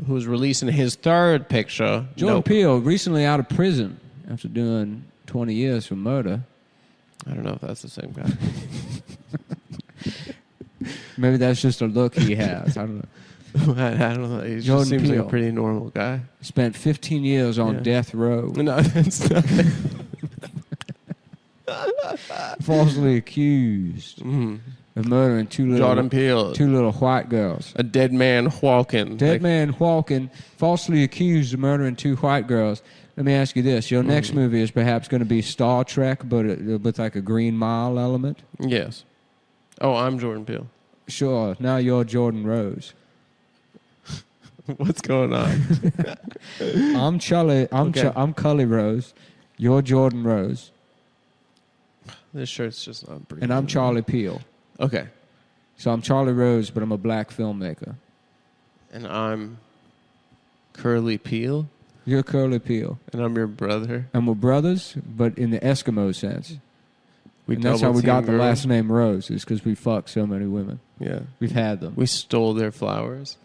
S2: who's releasing his third picture.
S1: Jordan Peele, recently out of prison after doing 20 years for murder.
S2: I don't know if that's the same guy.
S1: Maybe that's just a look he has. I don't know.
S2: I don't know. He just
S1: Jordan
S2: seems like
S1: Peele.
S2: a pretty normal guy.
S1: Spent 15 years on death row.
S2: No, that's not.
S1: Falsely accused of murdering two
S2: Jordan Peele.
S1: little white girls.
S2: A dead man walking.
S1: Dead man walking, falsely accused of murdering two white girls. Let me ask you this. Your next movie is perhaps going to be Star Trek, but with like a Green Mile element?
S2: Yes. Oh, I'm Jordan Peele.
S1: Sure. Now you're Jordan Rose.
S2: What's going on?
S1: I'm Charlie. I'm Cully Rose. You're Jordan Rose.
S2: This shirt's just not breathing.
S1: And I'm Charlie Peel.
S2: Okay.
S1: So I'm Charlie Rose, but I'm a black filmmaker.
S2: And I'm Curly Peel.
S1: You're Curly Peel.
S2: And I'm your brother.
S1: And we're brothers, but in the Eskimo sense. And that's how
S2: double
S1: we got
S2: team
S1: the
S2: girls.
S1: last name Rose, is because we fucked so many women.
S2: Yeah.
S1: We've had them.
S2: We stole their flowers.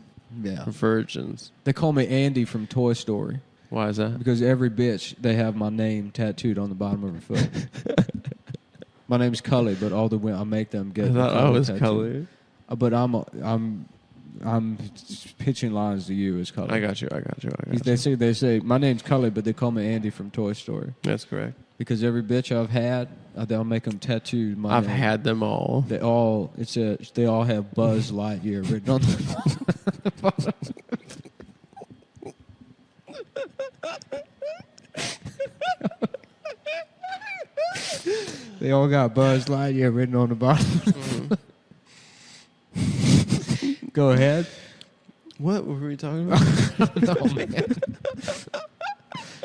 S1: Yeah.
S2: Virgins.
S1: They call me Andy from Toy Story.
S2: Why is that?
S1: Because every bitch, they have my name tattooed on the bottom of her foot. My name's Cully, but all the women, I make them get
S2: I thought I was
S1: tattooed.
S2: Cully.
S1: But I'm pitching lines to you as Cully.
S2: I got you.
S1: They say my name's Cully, but they call me Andy from Toy Story.
S2: That's correct.
S1: Because every bitch I've had, they'll make them tattoo my
S2: I've
S1: name.
S2: had them all.
S1: They all have Buzz Lightyear written on them. They all got Buzz Lightyear written on the bottom. Go ahead.
S2: What were we talking about?
S1: Oh, man.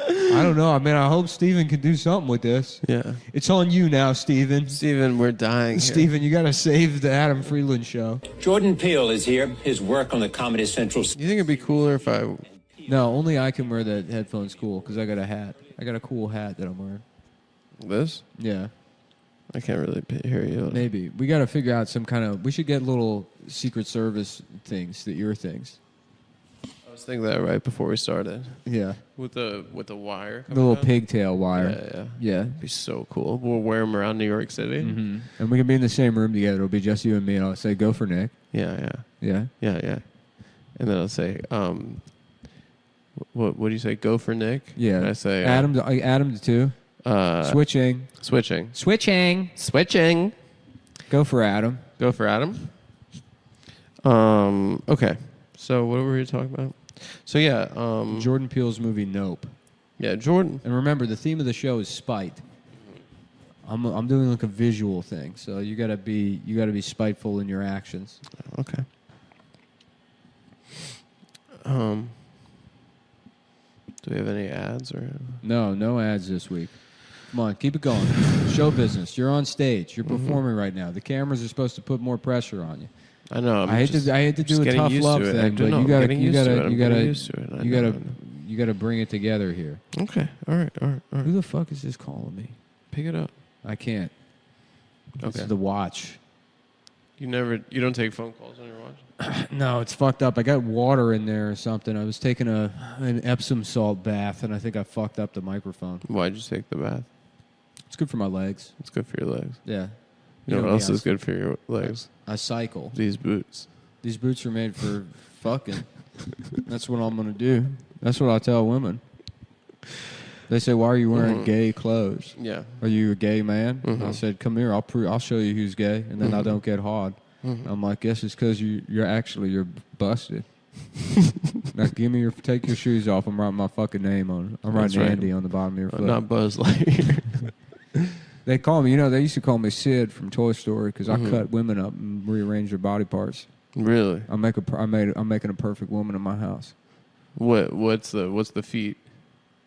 S1: I don't know. I mean, I hope Steven can do something with this.
S2: Yeah.
S1: It's on you now, Steven.
S2: Steven, we're dying here.
S1: Steven, you got to save the Adam Friedland show.
S3: Jordan Peele is here. His work on the Comedy Central.
S2: You think it'd be cooler if I...
S1: No, only I can wear that headphones cool because I got a hat. I got a cool hat that I'm wearing.
S2: This?
S1: Yeah.
S2: I can't really hear you.
S1: Maybe. We got to figure out some kind of... We should get little Secret Service things, the ear things.
S2: I was thinking that right before we started.
S1: Yeah.
S2: With the wire.
S1: The little
S2: coming out.
S1: pigtail wire.
S2: Yeah.
S1: Yeah.
S2: It'd be so cool. We'll wear them around New York City.
S1: Mm-hmm. And we can be in the same room together. It'll be just you and me, and I'll say, go for Nick.
S2: Yeah.
S1: Yeah.
S2: And then I'll say, what do you say? Go for Nick?
S1: Yeah.
S2: And I say...
S1: Adam to two. Switching.
S2: Switching.
S1: Go for Adam.
S2: Go for Adam. Okay. So what were we talking about? So yeah.
S1: Jordan Peele's movie Nope.
S2: Yeah, Jordan.
S1: And remember, the theme of the show is spite. I'm doing like a visual thing, so you gotta be spiteful in your actions.
S2: Okay. Do we have any ads or?
S1: No ads this week. Come on, keep it going. Show business. You're on stage. You're performing right now. The cameras are supposed to put more pressure on you.
S2: I know.
S1: I hate to do a tough love thing, but you gotta bring it together here.
S2: Okay. All right.
S1: Who the fuck is this calling me?
S2: Pick it up.
S1: I can't. This
S2: Okay.
S1: is the watch.
S2: You don't take phone calls on your watch?
S1: No, it's fucked up. I got water in there or something. I was taking an Epsom salt bath, and I think I fucked up the microphone.
S2: Why'd you take the bath?
S1: It's good for my legs.
S2: It's good for your legs.
S1: Yeah.
S2: You know what else is good for your legs?
S1: I cycle.
S2: These boots.
S1: These boots are made for fucking. That's what I'm going to do. That's what I tell women. They say, "Why are you wearing gay clothes?
S2: Yeah.
S1: Are you a gay man?" I said, "Come here. I'll show you who's gay." And then I don't get hard. I'm like, "Guess it's because you're busted." Now take your shoes off. I'm writing my fucking name on it. I'm writing
S2: right.
S1: Andy on the bottom of your foot.
S2: Not Buzz Lightyear.
S1: They call me. They used to call me Sid from Toy Story because I cut women up and rearrange their body parts.
S2: Really?
S1: I'm making a perfect woman in my house.
S2: What's the feet?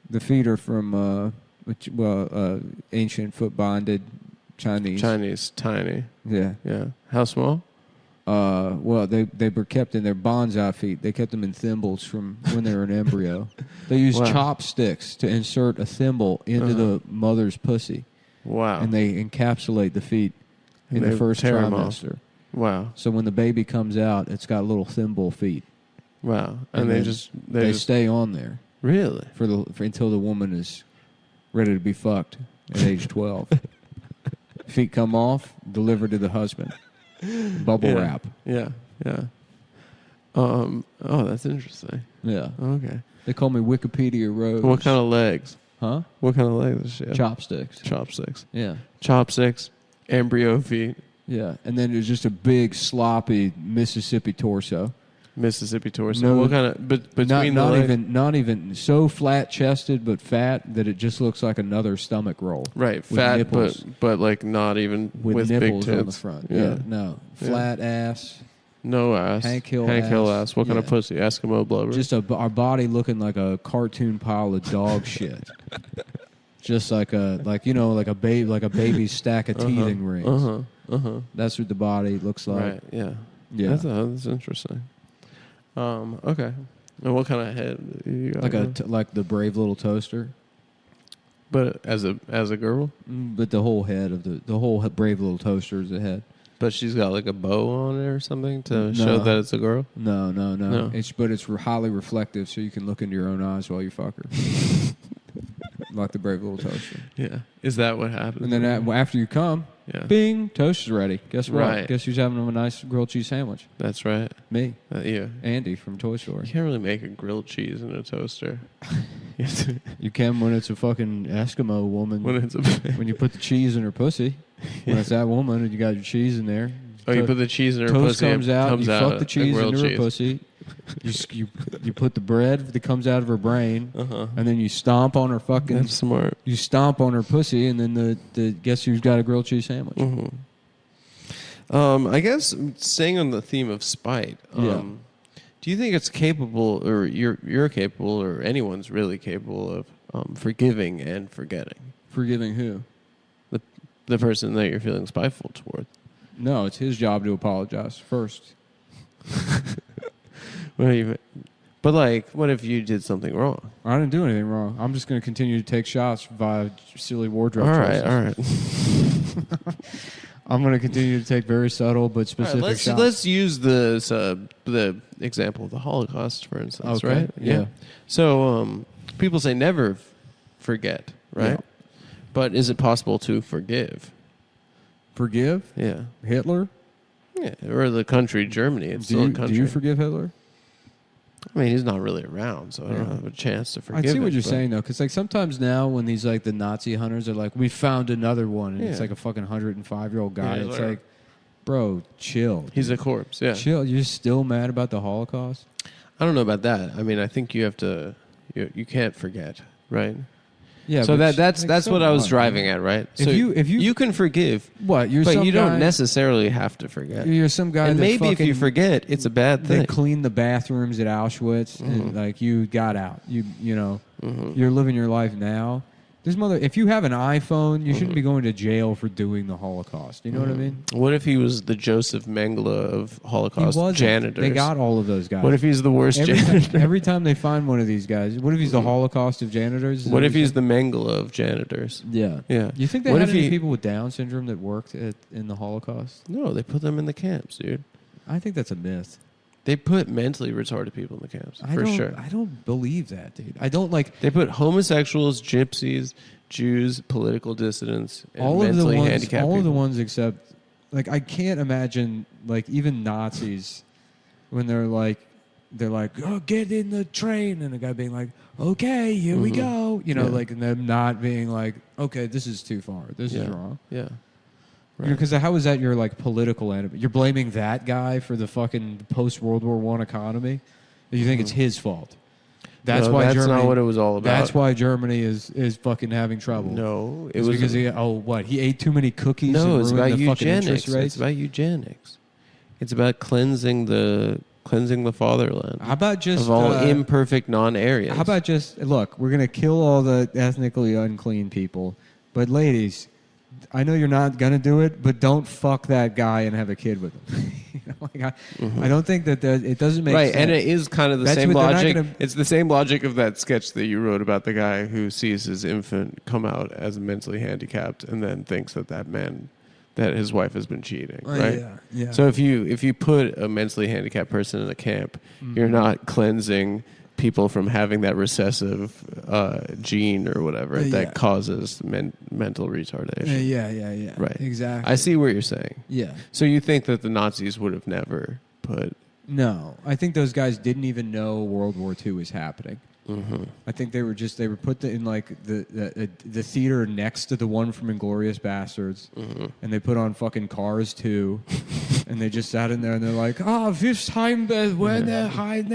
S1: The feet are from ancient foot bonded Chinese.
S2: Chinese, tiny.
S1: Yeah.
S2: Yeah. How small?
S1: Well, they were kept in their bonsai feet. They kept them in thimbles from when they were an embryo. They used chopsticks to insert a thimble into the mother's pussy.
S2: Wow.
S1: And they encapsulate the feet in
S2: And
S1: the first
S2: tear 'em
S1: trimester.
S2: Wow.
S1: So when the baby comes out, it's got little thimble feet.
S2: Wow.
S1: And
S2: they
S1: then
S2: just
S1: stay on there
S2: really
S1: for until the woman is ready to be fucked at age 12. Feet come off, delivered to the husband. Bubble wrap.
S2: Yeah. Oh, that's interesting.
S1: Yeah.
S2: Okay.
S1: They call me Wikipedia Rose.
S2: What kind of legs?
S1: Huh?
S2: What kind of legs is she?
S1: Chopsticks.
S2: Chopsticks.
S1: Yeah.
S2: Chopsticks. Embryo feet.
S1: Yeah. And then there's just a big, sloppy Mississippi torso.
S2: Mississippi torso.
S1: No,
S2: what kind of? But between
S1: not even so flat chested, but fat that it just looks like another stomach roll.
S2: Right,
S1: with
S2: fat,
S1: nipples.
S2: but like not even with
S1: nipples
S2: big tits
S1: on the front. Yeah, no, flat ass.
S2: No ass.
S1: Hank Hill
S2: ass. What kind of
S1: Yeah.
S2: pussy? Eskimo blubber.
S1: Just our body looking like a cartoon pile of dog shit. just like a baby's stack of teething rings. That's what the body looks like.
S2: Right. Yeah.
S1: Yeah.
S2: That's interesting. Okay. And what kind of head you got?
S1: Like the brave little toaster.
S2: But as a girl?
S1: But the whole head of the whole brave little toaster is a head.
S2: But she's got like a bow on it or something to show that it's a girl?
S1: No. But it's highly reflective, so you can look into your own eyes while you fuck her. Like the brave little toaster.
S2: Yeah. Is that what happens?
S1: And then after you come, bing, toast is ready. Guess what?
S2: Right.
S1: Guess who's having a nice grilled cheese sandwich?
S2: That's right.
S1: Me.
S2: Yeah.
S1: Andy from Toy Story.
S2: You can't really make a grilled cheese in a toaster.
S1: You can when it's a fucking Eskimo woman.
S2: When
S1: you put the cheese in her pussy. When it's that woman and you got your cheese in there.
S2: You put the cheese in her
S1: toast
S2: pussy.
S1: Comes out. You fuck the cheese into her
S2: cheese.
S1: pussy. You put the bread that comes out of her brain, and then you stomp on her fucking.
S2: That's smart.
S1: You stomp on her pussy, and then the guess who's got a grilled cheese sandwich.
S2: I guess staying on the theme of spite. Do you think it's capable, or you're capable, or anyone's really capable of forgiving and forgetting?
S1: Forgiving who?
S2: The person that you're feeling spiteful toward.
S1: No, it's his job to apologize first.
S2: But like, what if you did something wrong?
S1: I didn't do anything wrong. I'm just going to continue to take shots via silly wardrobe choices.
S2: All right.
S1: I'm going to continue to take very subtle but specific shots.
S2: Let's use the example of the Holocaust, for instance,
S1: okay.
S2: right?
S1: Yeah.
S2: So people say never forget, right?
S1: Yeah.
S2: But is it possible to forgive?
S1: Forgive?
S2: Yeah.
S1: Hitler?
S2: Yeah, or the country Germany. It's still a country.
S1: Do you forgive Hitler?
S2: I mean, he's not really around, so I don't have a chance to forgive
S1: I see what
S2: him,
S1: you're saying, though, because like sometimes now when these like the Nazi hunters are like, we found another one, and it's like a fucking 105-year-old guy.
S2: Yeah,
S1: it's like, bro, chill. Dude.
S2: He's a corpse. Yeah,
S1: chill. You're still mad about the Holocaust?
S2: I don't know about that. I mean, I think you have to. You can't forget, right?
S1: Yeah.
S2: So that's
S1: so
S2: what I was
S1: hard,
S2: driving
S1: man.
S2: at, right?
S1: If
S2: So
S1: you
S2: can forgive,
S1: what? You're
S2: but
S1: some
S2: you don't
S1: guy,
S2: necessarily have to forget.
S1: You're some guy.
S2: And
S1: that
S2: maybe if you forget, it's a bad thing.
S1: They cleaned the bathrooms at Auschwitz, and like you got out. You know, you're living your life now. If you have an iPhone, you shouldn't be going to jail for doing the Holocaust. You know what I mean?
S2: What if he was the Joseph Mengele of Holocaust janitors?
S1: They got all of those guys.
S2: What if he's the worst janitor?
S1: Every time they find one of these guys, what if he's the Holocaust of janitors?
S2: What if he's the Mengele of janitors?
S1: Yeah.
S2: Yeah.
S1: You think they had any people with Down syndrome that worked in the Holocaust?
S2: No, they put them in the camps, dude.
S1: I think that's a myth.
S2: They put mentally retarded people in the camps, for sure.
S1: I don't believe that, dude. I don't like...
S2: They put homosexuals, gypsies, Jews, political dissidents, and mentally handicapped people.
S1: All of the ones except... Like, I can't imagine, like, even Nazis, when they're like, oh, get in the train, and the guy being like, okay, here we go. You know, like, and them not being like, okay, this is too far. This is wrong.
S2: Yeah.
S1: Right. Because how is that your like political enemy? You're blaming that guy for the fucking post-World War I economy? You think it's his fault? That's why
S2: that's
S1: Germany,
S2: not what it was all about.
S1: That's why Germany is fucking having trouble.
S2: No,
S1: it was because he ate too many cookies.
S2: No,
S1: and
S2: it's
S1: ruined
S2: about
S1: the fucking
S2: eugenics.
S1: interest rates.
S2: It's about eugenics. It's about cleansing the fatherland.
S1: How about just
S2: of all imperfect non-Aryans?
S1: How about just look? We're gonna kill all the ethnically unclean people, but ladies, I know you're not gonna do it, but don't fuck that guy and have a kid with him. You know, like I don't think that it doesn't make sense.
S2: Right, and it is kind of the same logic. It's the same logic of that sketch that you wrote about the guy who sees his infant come out as mentally handicapped and then thinks that his wife has been cheating. Right.
S1: Yeah.
S2: So if you put a mentally handicapped person in a camp, you're not cleansing people from having that recessive gene or whatever that causes mental retardation.
S1: Yeah.
S2: Right.
S1: Exactly.
S2: I see what you're saying.
S1: Yeah.
S2: So you think that the Nazis would have never put...
S1: No. I think those guys didn't even know World War II was happening. I think they were put in like the theater next to the one from Inglourious Bastards, and they put on fucking Cars 2, and they just sat in there and they're like, this time when they're
S2: having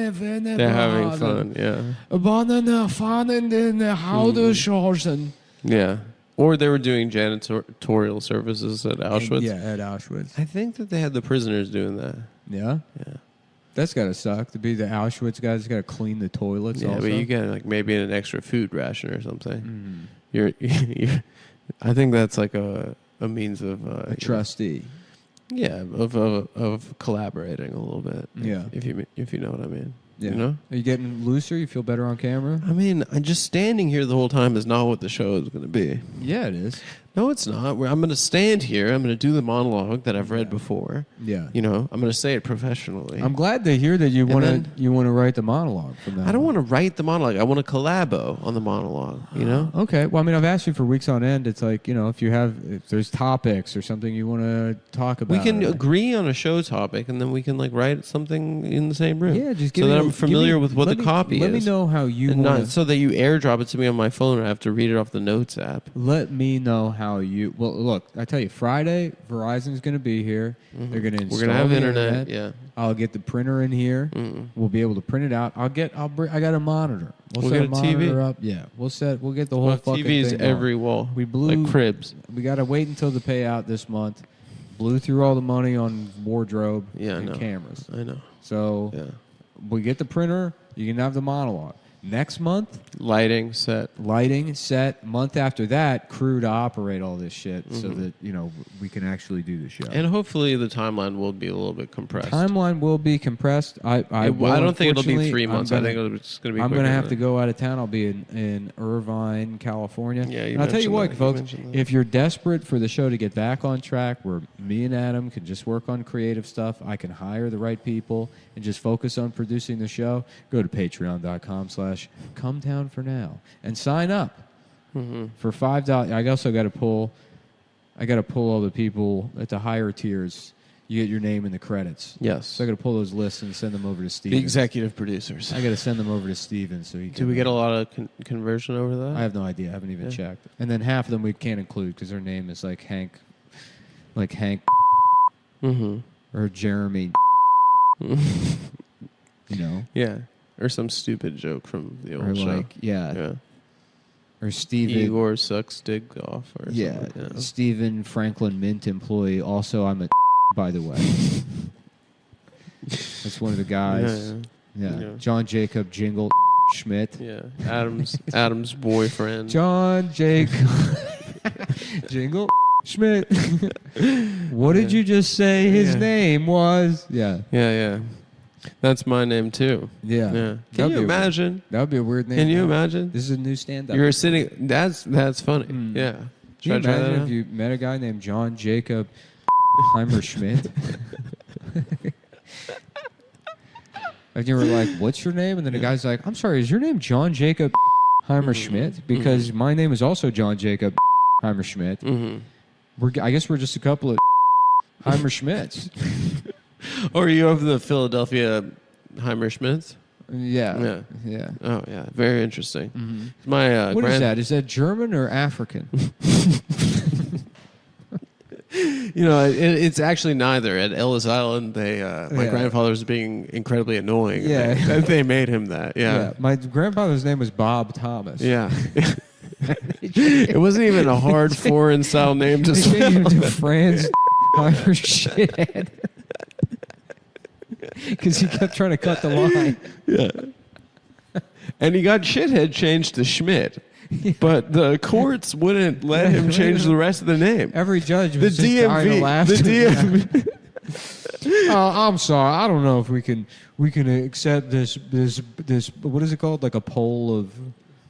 S2: fun, yeah. Yeah. Or they were doing janitorial services at Auschwitz.
S1: At Auschwitz.
S2: I think that they had the prisoners doing that.
S1: Yeah?
S2: Yeah.
S1: That's got to suck, to be the Auschwitz guys got to clean the toilets also.
S2: But you get like maybe an extra food ration or something. you're I think that's like a means of
S1: A trustee.
S2: Yeah, of collaborating a little bit.
S1: Yeah.
S2: If you know what I mean.
S1: Yeah.
S2: You know?
S1: Are you getting looser? You feel better on camera?
S2: I mean, just standing here the whole time is not what the show is going to be.
S1: Yeah, it is.
S2: No, it's not. I'm going to stand here. I'm going to do the monologue that I've read before.
S1: Yeah.
S2: You know, I'm going to say it professionally.
S1: I'm glad to hear that you want to write the monologue from that.
S2: I don't want to write the monologue. I want to collabo on the monologue, you know?
S1: Okay. Well, I mean, I've asked you for weeks on end. It's like, you know, if there's topics or something you want to talk about.
S2: We can agree on a show topic, and then we can, like, write something in the same room.
S1: Yeah, just
S2: so that I'm familiar with what the copy is.
S1: Let me know how you
S2: and
S1: want
S2: not so that you airdrop it to me on my phone and I have to read it off the Notes app.
S1: Let me know how you... Well, look, I tell you, Friday, Verizon's going to be here.
S2: Mm-hmm.
S1: They're going to install
S2: We're going to have
S1: the
S2: internet, yeah.
S1: I'll get the printer in here.
S2: Mm-mm.
S1: We'll be able to print it out. I got a monitor. We'll
S2: get
S1: set
S2: a TV
S1: monitor up. Yeah, we'll get the whole fucking
S2: TVs
S1: thing
S2: every
S1: going.
S2: wall.
S1: We blew
S2: like cribs.
S1: We got to wait until the payout this month. Blew through all the money on wardrobe and cameras.
S2: I know.
S1: So we get the printer. You can have the monologue. Next month,
S2: lighting set.
S1: Month after that, crew to operate all this shit so that, you know, we can actually do the show.
S2: And hopefully the timeline will be a little bit compressed.
S1: Timeline will be compressed. I
S2: don't think it'll be 3 months. I think it's going to be.
S1: I'm going to have to go out of town. I'll be in Irvine, California.
S2: Yeah,
S1: and I'll tell you what, folks. If you're desperate for the show to get back on track, where me and Adam can just work on creative stuff, I can hire the right people and just focus on producing the show. Go to patreon.com/Cometown for now and sign up for $5. I also got to pull all the people at the higher tiers. You get your name in the credits.
S2: Yes.
S1: So I got to pull those lists and send them over to Steven.
S2: The executive producers.
S1: I got to send them over to Steven so he can.
S2: Do we get a lot of conversion over that?
S1: I have no idea. I haven't even checked. And then half of them we can't include because their name is like Hank, or Jeremy. You know.
S2: Yeah. Or some stupid joke from the old show.
S1: Yeah. Or Steven.
S2: Igor sucks dig off or something like that.
S1: Steven Franklin Mint employee. Also, I'm a by the way. That's one of the guys. Yeah. John Jacob Jingle Schmidt.
S2: Yeah. Adam's boyfriend.
S1: John Jacob Jingle Schmidt. What did you just say his name was? Yeah.
S2: Yeah. That's my name too.
S1: Yeah.
S2: Can you imagine?
S1: That would be a weird name.
S2: Can you imagine?
S1: This is a new stand-up.
S2: You're sitting. That's funny. Yeah.
S1: Can you imagine if you met a guy named John Jacob Heimer Schmidt? And you were like, "What's your name?" And then the guy's like, "I'm sorry, is your name John Jacob Heimer Schmidt? Because my name is also John Jacob Heimer Schmidt. I guess we're just a couple of Heimer Schmidts."
S2: Or you have the Philadelphia Heimer Schmidts?
S1: Yeah.
S2: Oh, yeah. Very interesting. My
S1: what is that? Is that German or African?
S2: You know, it's actually neither. At Ellis Island, my grandfather was being incredibly annoying.
S1: Yeah.
S2: They made him that. Yeah.
S1: My grandfather's name was Bob Thomas.
S2: Yeah. It wasn't even a hard foreign style name to spell.
S1: They changed to Franz Heimer Shithead. Because he kept trying to cut the line.
S2: Yeah. And he got shithead changed to Schmidt. But the courts wouldn't let him change the rest of the name.
S1: Every judge was just dying to laugh.
S2: The DMV.
S1: I'm sorry. I don't know if we can accept this. What is it called? Like a poll of.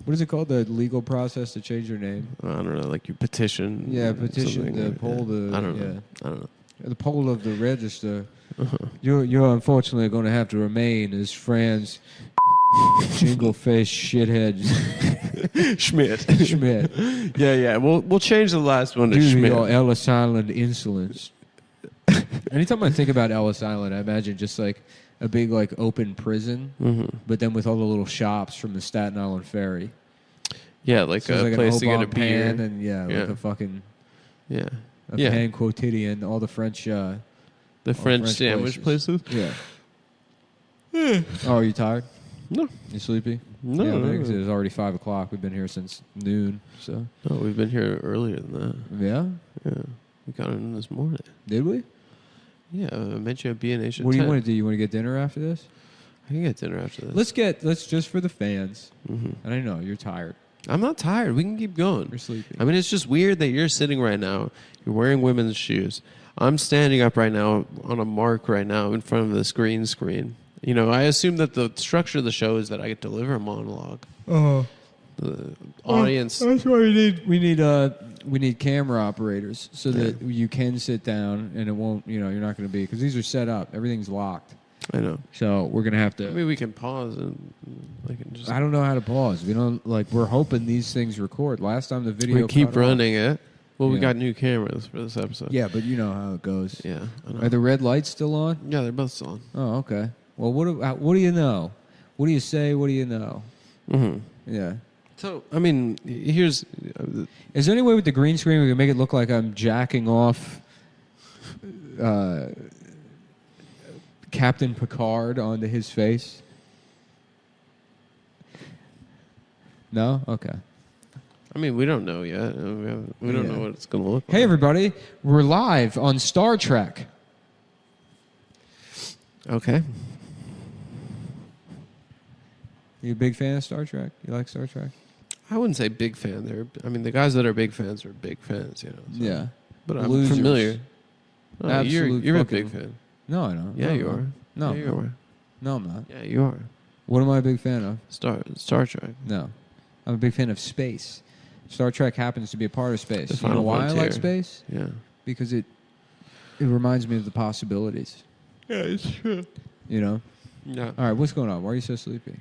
S1: What is it called? The legal process to change your name.
S2: I don't know. Like you petition.
S1: Yeah, petition the poll.
S2: I don't know.
S1: The poll of the register. You're unfortunately going to have to remain as Franz Jingle Face Shithead
S2: Schmidt. Yeah. We'll change the last one to
S1: Due
S2: Schmidt.
S1: to your Ellis Island insolence. Anytime I think about Ellis Island, I imagine just like a big like open prison, but then with all the little shops from the Staten Island Ferry.
S2: Yeah, like
S1: so
S2: a
S1: like
S2: place
S1: an
S2: to get a
S1: pan
S2: beer.
S1: And like a fucking pan quotidian, all the French.
S2: The French sandwich places?
S1: Yeah. Oh, are you tired?
S2: No.
S1: You sleepy?
S2: No.
S1: Yeah, because it was already 5 o'clock. We've been here since noon. So.
S2: No, we've been here earlier than that.
S1: Yeah?
S2: Yeah. We got in this morning.
S1: Did we?
S2: Yeah, I met you at B&H.
S1: What do you want to do? You want to get dinner after this?
S2: I can get dinner after this.
S1: Let's just for the fans, and I know you're tired.
S2: I'm not tired. We can keep going.
S1: We're sleepy.
S2: I mean, it's just weird that you're sitting right now. You're wearing women's shoes. I'm standing up right now on a mark right now in front of this green screen. You know, I assume that the structure of the show is that I deliver a monologue. The audience.
S1: That's why we need camera operators so that you can sit down and it won't. You know, you're not going to be because these are set up. Everything's locked.
S2: I know.
S1: So we're gonna have to.
S2: Maybe we can pause and just.
S1: I don't know how to pause. We don't we're hoping these things record. Last time the video.
S2: We keep
S1: cut
S2: running
S1: off.
S2: it. Well, we
S1: Yeah.
S2: got new cameras for this episode.
S1: Yeah, but you know how it goes.
S2: Yeah. I know.
S1: Are the red lights still on?
S2: Yeah, they're both on.
S1: Oh, okay. Well, what do you know? What do you say? What do you know?
S2: Mm-hmm.
S1: Yeah.
S2: So, I mean, here's.
S1: Is there any way with the green screen we can make it look like I'm jacking off Captain Picard onto his face? No? Okay.
S2: I mean, we don't know yet. We don't know what it's going to look like.
S1: Hey, everybody. We're live on Star Trek.
S2: Okay.
S1: You a big fan of Star Trek? You like Star Trek?
S2: I wouldn't say big fan. The guys that are big fans are big fans, you know. So.
S1: Yeah.
S2: But I'm
S1: Losers.
S2: familiar. Oh,
S1: Absolute
S2: you're a
S1: fucking-
S2: big fan.
S1: No, I don't.
S2: Yeah,
S1: No,
S2: you
S1: I'm
S2: are.
S1: not. No,
S2: Yeah, you are.
S1: No, I'm not.
S2: Yeah, you are.
S1: What am I a big fan of?
S2: Star Trek.
S1: No. I'm a big fan of space. Star Trek happens to be a part of space.
S2: The
S1: You know
S2: Final
S1: why I like
S2: Frontier.
S1: space?
S2: Yeah.
S1: Because it reminds me of the possibilities.
S2: Yeah, it's true.
S1: You know?
S2: Yeah.
S1: All right, what's going on? Why are you so sleepy?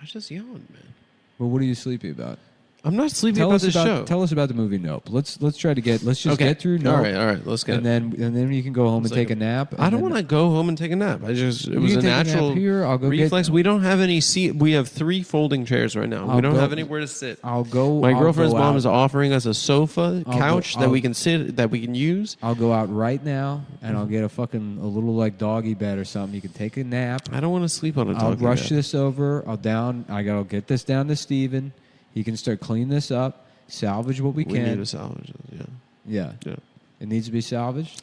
S2: I just yawned, man.
S1: Well, what are you sleepy about?
S2: I'm not sleepy
S1: Tell
S2: about
S1: us
S2: this show.
S1: Tell us about the movie Nope. Let's try to get get through Nope.
S2: All right. Let's get
S1: and
S2: it.
S1: then you can go home
S2: It's
S1: and
S2: like
S1: take a nap.
S2: I don't want to go home and take a nap. It was
S1: You
S2: a
S1: can take a nap
S2: natural
S1: here. I'll go
S2: reflex. We don't have any seat. We have 3 folding chairs right now.
S1: I'll
S2: We don't
S1: go-
S2: have anywhere to sit.
S1: I'll go.
S2: My
S1: I'll
S2: girlfriend's
S1: go
S2: mom
S1: out.
S2: is offering us a sofa,
S1: I'll
S2: couch
S1: go-
S2: that
S1: I'll-
S2: we can sit, that we can use.
S1: I'll go out right now and I'll get a little like doggy bed or something. You can take a nap.
S2: I don't want to sleep on a
S1: I'll
S2: doggy
S1: rush
S2: bed.
S1: this over. I gotta get this down to Steven. He can start cleaning this up, salvage what we
S2: We need
S1: can.
S2: to salvage it. Yeah.
S1: Yeah.
S2: Yeah.
S1: It needs to be salvaged.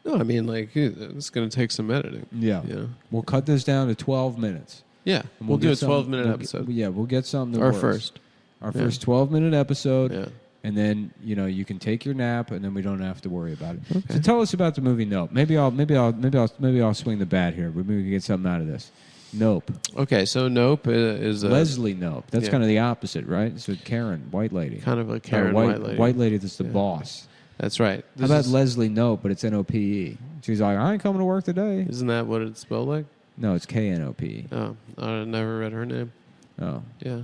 S2: No, I mean, like, it's going to take some editing.
S1: Yeah.
S2: Yeah.
S1: We'll cut this down to 12 minutes.
S2: Yeah.
S1: And
S2: We'll do
S1: get
S2: a 12-minute
S1: we'll
S2: episode.
S1: We'll get something that
S2: Our
S1: works.
S2: first.
S1: Our
S2: Yeah.
S1: first 12-minute episode.
S2: Yeah.
S1: And then, you can take your nap and then we don't have to worry about it.
S2: Okay.
S1: So tell us about the movie Nope. Maybe I'll swing the bat here. Maybe we can get something out of this. Nope.
S2: Okay, so Nope is a
S1: Leslie Nope. That's
S2: yeah.
S1: kind of the opposite, right? So Karen, white lady.
S2: kind of a Karen
S1: white
S2: White lady.
S1: White lady that's the
S2: Yeah.
S1: boss.
S2: That's right.
S1: How about Leslie Nope, but it's N-O-P-E? She's like, I ain't coming to work today.
S2: Isn't that what it's spelled like?
S1: No, it's K-N-O-P-E.
S2: Oh, I never read her name.
S1: Oh,
S2: Yeah.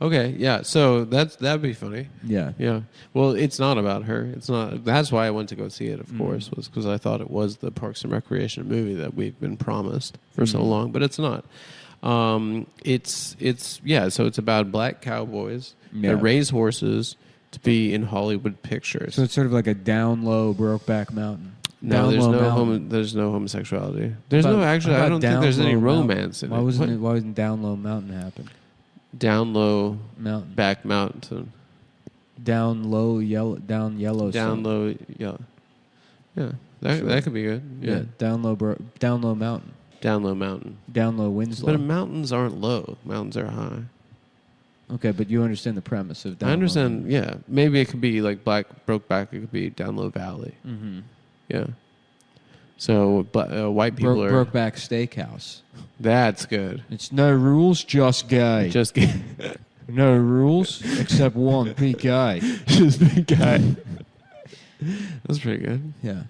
S2: Okay, yeah, so that'd be funny.
S1: yeah.
S2: Yeah. Well, it's not about her. It's not. That's why I went to go see it, of
S1: Mm.
S2: course, was because I thought it was the Parks and Recreation movie that we've been promised for so
S1: Mm.
S2: long, but it's not. So it's about black cowboys
S1: Yeah.
S2: that raise horses to be in Hollywood pictures.
S1: So it's sort of like a down low Brokeback Mountain.
S2: No,
S1: Down
S2: there's
S1: Low
S2: no
S1: Mountain.
S2: there's no homosexuality. There's
S1: How
S2: no
S1: about-
S2: actually.
S1: how
S2: I
S1: about
S2: don't think
S1: Down
S2: there's any
S1: Low Mountain?
S2: romance in
S1: Why
S2: it.
S1: wasn't Down Low Mountain happen?
S2: Down low
S1: Mountain.
S2: back mountain?
S1: Down low yellow. Down yellow.
S2: Down low, yeah, yeah. That
S1: Sure.
S2: that could be good. Yeah,
S1: Down low. Down low mountain.
S2: down low mountain.
S1: Down low Winslow.
S2: But mountains aren't low. Mountains are high.
S1: Okay, but you understand the premise of Down
S2: I understand. Yeah, maybe it could be like Brokeback. It could be Down Low Valley.
S1: Mm-hmm.
S2: Yeah. So white people are.
S1: Brokeback Steakhouse.
S2: That's good.
S1: It's no rules, just gay.
S2: Just get.
S1: No rules except one. Be gay.
S2: Just big guy. That's pretty good.
S1: Yeah.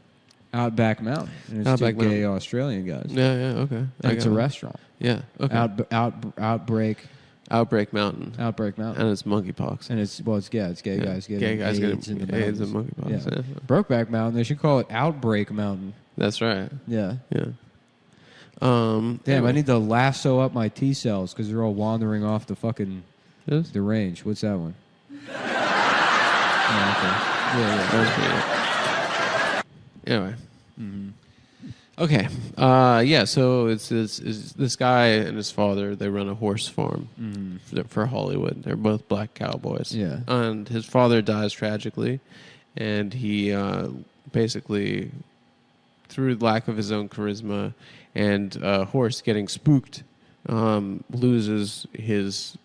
S1: Outback Mountain. And it's
S2: Outback
S1: two gay
S2: Mountain.
S1: Australian guys.
S2: Yeah. Yeah. Okay.
S1: And it's a restaurant.
S2: Yeah. Okay.
S1: Outbreak
S2: Mountain.
S1: Mountain.
S2: And it's monkeypox.
S1: And it's gay guys getting
S2: Gay guys
S1: AIDS
S2: getting
S1: in the
S2: AIDS and
S1: mountains.
S2: monkeypox.
S1: Yeah.
S2: Yeah.
S1: Brokeback Mountain. They should call it Outbreak Mountain.
S2: That's right.
S1: Yeah.
S2: Yeah.
S1: Damn,
S2: anyway.
S1: I need to lasso up my T cells because they're all wandering off the fucking
S2: Yes?
S1: the range. What's that one?
S2: That was pretty good. Anyway.
S1: Mm-hmm.
S2: Okay. Yeah, so it's this guy and his father, they run a horse farm for Hollywood. They're both black cowboys.
S1: Yeah.
S2: And his father dies tragically, and he basically, through lack of his own charisma and horse getting spooked, loses his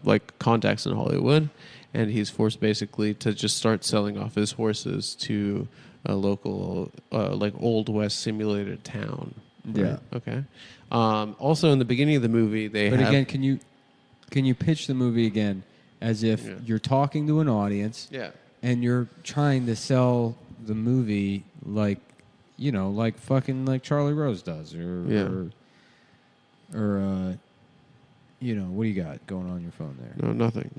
S2: like contacts in Hollywood, and he's forced basically to just start selling off his horses to a local like Old West simulated town. Right?
S1: Yeah.
S2: Okay. Also, in the beginning of the movie,
S1: But again, can you pitch the movie again as if you're talking to an audience and you're trying to sell the movie like, like fucking like Charlie Rose does or what do you got going on your phone there?
S2: No, nothing.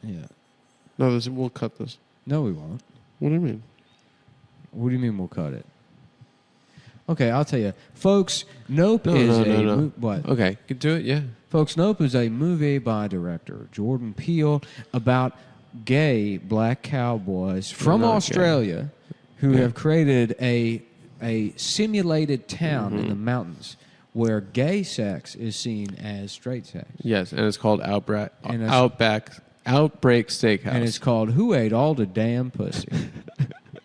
S1: Yeah.
S2: No, we'll cut this.
S1: No, we won't.
S2: What do you mean?
S1: What do you mean we'll cut it? Okay, I'll tell you. Folks, Nope is a... What?
S2: Okay, get to it, yeah.
S1: Folks, Nope is a movie by director Jordan Peele about gay black cowboys from Australia who have created a simulated town in the mountains where gay sex is seen as straight sex.
S2: Yes, and it's called Outbreak Steakhouse.
S1: And it's called Who Ate All the Damn Pussy?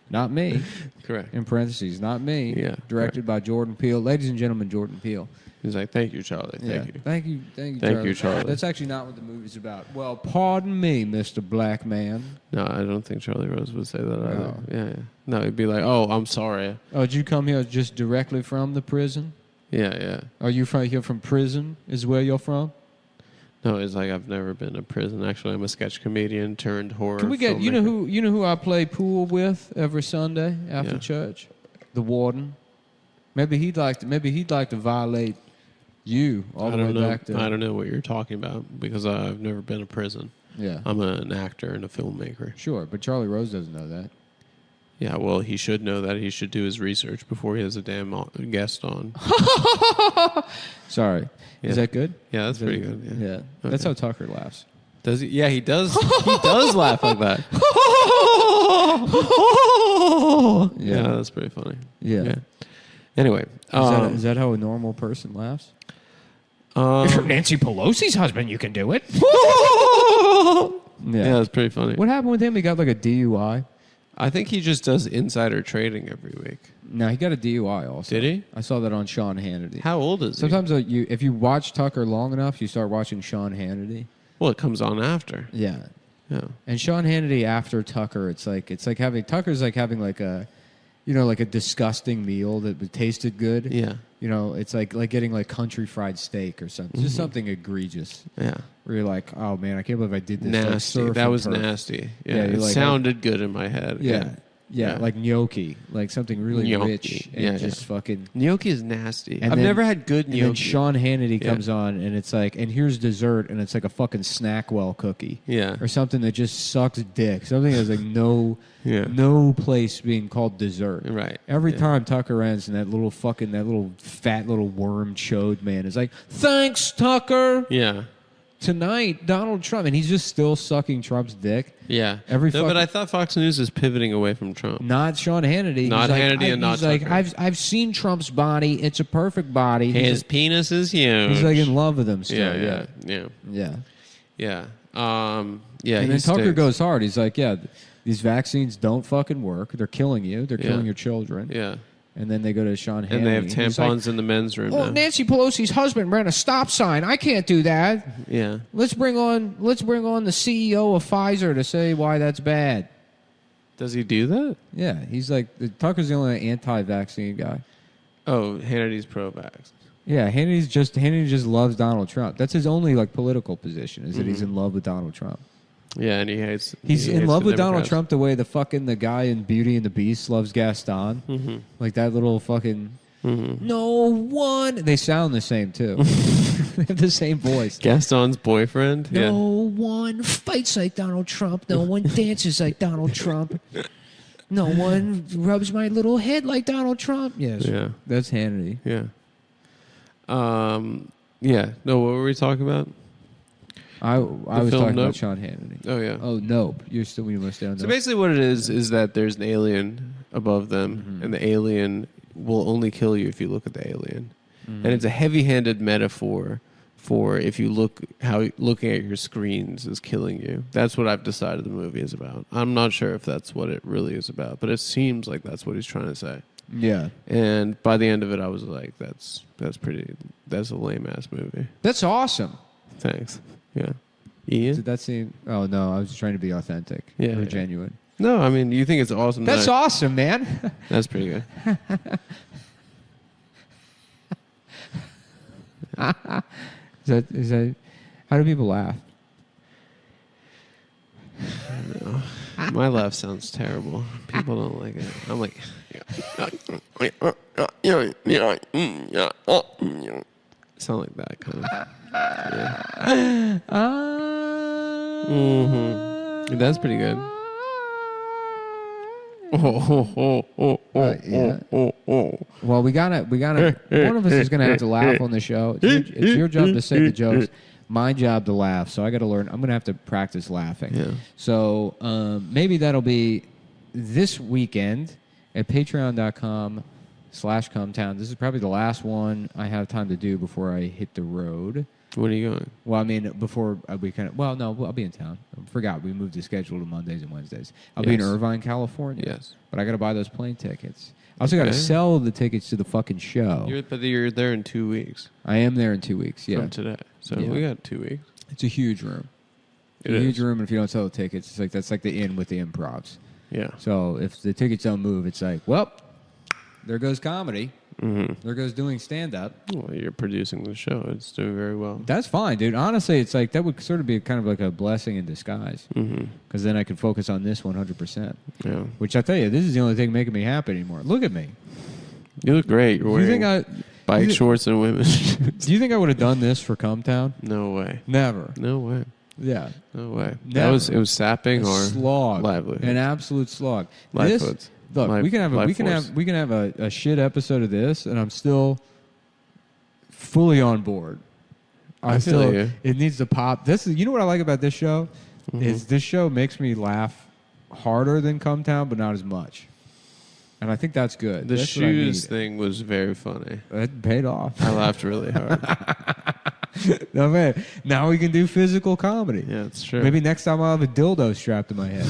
S1: Not me.
S2: Correct.
S1: In parentheses, not me.
S2: Yeah.
S1: Directed by Jordan Peele. Ladies and gentlemen, Jordan Peele.
S2: He's like, thank you, Charlie. Thank you.
S1: Thank you,
S2: Thank you, Charlie.
S1: That's actually not what the movie's about. Well, pardon me, Mr. Black Man.
S2: No, I don't think Charlie Rose would say that either.
S1: No.
S2: Yeah. No, he'd be like, oh, I'm sorry.
S1: Oh, did you come here just directly from the prison?
S2: Yeah.
S1: Are you here from prison is where you're from?
S2: No, it's like I've never been to prison. Actually, I'm a sketch comedian turned horror.
S1: Can we get
S2: filmmaker.
S1: you know who I play pool with every Sunday after church? The warden. Maybe he'd like to violate you all the way back to...
S2: I don't know what you're talking about because I've never been to prison.
S1: Yeah.
S2: I'm an actor and a filmmaker.
S1: Sure, but Charlie Rose doesn't know that.
S2: Yeah, well, he should know that. He should do his research before he has a damn guest on.
S1: Sorry.
S2: Yeah.
S1: Is that good?
S2: Yeah, that's pretty good.
S1: Yeah.
S2: Okay.
S1: That's how Tucker laughs.
S2: Does he? Yeah, he does. He does laugh like that. Yeah, that's pretty funny.
S1: Yeah.
S2: Anyway,
S1: Is that how a normal person laughs?
S4: If you're Nancy Pelosi's husband, you can do it.
S2: Yeah, that's pretty funny.
S1: What happened with him? He got like a DUI.
S2: I think he just does insider trading every week.
S1: No, he got a DUI also.
S2: Did he?
S1: I saw that on Sean Hannity.
S2: How old is
S1: Sometimes if you watch Tucker long enough, you start watching Sean Hannity.
S2: Well, it comes on after.
S1: Yeah.
S2: Yeah.
S1: And Sean Hannity after Tucker, it's like having Tucker's like having like a, like a disgusting meal that tasted good.
S2: Yeah.
S1: It's like getting like country fried steak or something. Just something egregious.
S2: Yeah.
S1: Where you're like, oh man, I can't believe I did this.
S2: Nasty.
S1: Like,
S2: that was
S1: turf.
S2: nasty.
S1: Yeah,
S2: Yeah. It
S1: like,
S2: sounded good in my head.
S1: Yeah, like gnocchi, like something really
S2: Gnocchi.
S1: rich and
S2: Yeah,
S1: fucking.
S2: Gnocchi is nasty.
S1: And
S2: I've
S1: then-
S2: never had good
S1: And
S2: gnocchi.
S1: then Sean Hannity comes on, and it's like, and here's dessert, and it's like a fucking Snackwell cookie,
S2: Yeah.
S1: or something that just sucks dick. Something that's like no place being called dessert.
S2: Right.
S1: Every
S2: Yeah.
S1: time Tucker ends, and that little fat little worm chode man is like, thanks Tucker.
S2: Yeah.
S1: Tonight, Donald Trump, and he's just still sucking Trump's dick.
S2: Yeah.
S1: Every
S2: but I thought Fox News is pivoting away from Trump.
S1: Not Sean Hannity.
S2: Not
S1: He's
S2: Hannity and not
S1: He's like,
S2: Tucker.
S1: I've seen Trump's body. It's a perfect body.
S2: His penis is huge.
S1: He's like in love with him still.
S2: Yeah.
S1: Yeah.
S2: And
S1: And then Tucker goes hard. He's like, yeah, these vaccines don't fucking work. They're killing you. They're killing your children.
S2: Yeah.
S1: And then they go to Sean Hannity.
S2: And they have
S1: He's like,
S2: tampons in the men's room
S4: Well,
S2: now.
S4: Nancy Pelosi's husband ran a stop sign. I can't do that.
S2: Yeah.
S1: let's bring on the CEO of Pfizer to say why that's bad.
S2: Does he do that?
S1: Yeah, he's like, Tucker's the only anti-vaccine guy.
S2: Oh, Hannity's pro-vax.
S1: Yeah, Hannity just loves Donald Trump. That's his only like political position is that he's in love with Donald Trump.
S2: Yeah, and he hates.
S1: He's
S2: he
S1: in
S2: hates
S1: love
S2: the
S1: with Donald
S2: Democrats.
S1: Trump the way the guy in Beauty and the Beast loves Gaston. Mm-hmm. Like that little fucking no one. They sound the same too. They have the same voice.
S2: Gaston's boyfriend.
S4: No one fights like Donald Trump. No one dances like Donald Trump. No one rubs my little head like Donald Trump. Yes.
S2: Yeah.
S1: That's Hannity.
S2: Yeah. Yeah. No, what were we talking about?
S1: I was
S2: film
S1: talking
S2: Nope?
S1: about Sean Hannity.
S2: Oh yeah.
S1: Oh, Nope. You want to stay on
S2: So
S1: Nope?
S2: basically, what it is that there's an alien above them, and the alien will only kill you if you look at the alien, and it's a heavy-handed metaphor for if you looking at your screens is killing you. That's what I've decided the movie is about. I'm not sure if that's what it really is about, but it seems like that's what he's trying to say.
S1: Yeah.
S2: And by the end of it, I was like, that's a lame ass movie.
S1: That's awesome.
S2: Thanks. Yeah. Ian?
S1: Did that seem? Oh no, I was just trying to be authentic or genuine.
S2: No, I mean, you think it's awesome.
S1: That's awesome, man.
S2: That's pretty good.
S1: Is that? How do people laugh?
S2: My laugh sounds terrible. People don't like it. I'm like, sound like that kind of. Yeah. That's pretty good.
S1: Well, we gotta. One of us is gonna have to laugh on the show. It's your job to say the jokes. My job to laugh. So I got to learn. I'm gonna have to practice laughing.
S2: Yeah.
S1: So maybe that'll be this weekend at patreon.com/cumtown. This is probably the last one I have time to do before I hit the road.
S2: When are you going?
S1: Well, I mean, before we kind of. Well, no, I'll be in town. I forgot we moved the schedule to Mondays and Wednesdays. I'll be in Irvine, California.
S2: Yes.
S1: But I got to buy those plane tickets. I also got to sell the tickets to the fucking show.
S2: But you're there in 2 weeks.
S1: I am there in 2 weeks. Yeah.
S2: From today. So
S1: Yeah.
S2: we got 2 weeks.
S1: It's a huge room.
S2: It
S1: a
S2: is.
S1: huge room, and if you don't sell the tickets, it's like that's like the inn with the improvs.
S2: Yeah.
S1: So if the tickets don't move, it's like, well, there goes comedy.
S2: Mm-hmm.
S1: There goes doing stand-up.
S2: Well, you're producing the show. It's doing very well.
S1: That's fine, dude. Honestly, it's like that would sort of be kind of like a blessing in disguise. Because then I could focus on this 100%.
S2: Yeah.
S1: Which I tell you, this is the only thing making me happy anymore. Look at me.
S2: You look great. You're wearing bike shorts and women's shoes.
S1: Do you think I would have done this for Cumtown?
S2: No way.
S1: Never.
S2: No way.
S1: Yeah.
S2: No way.
S1: Never.
S2: It was sapping or
S1: slog.
S2: livelihood.
S1: An absolute slog.
S2: Livelihoods.
S1: Look, we can have a shit episode of this, and I'm still fully on board.
S2: I feel you.
S1: It needs to pop. You know what I like about this show is this show makes me laugh harder than Cumtown, but not as much. And I think that's good.
S2: The
S1: That's
S2: shoes thing was very funny.
S1: It paid off.
S2: I laughed really hard.
S1: No, man. Now we can do physical comedy.
S2: Yeah, it's true.
S1: Maybe next time I'll have a dildo strapped to my head.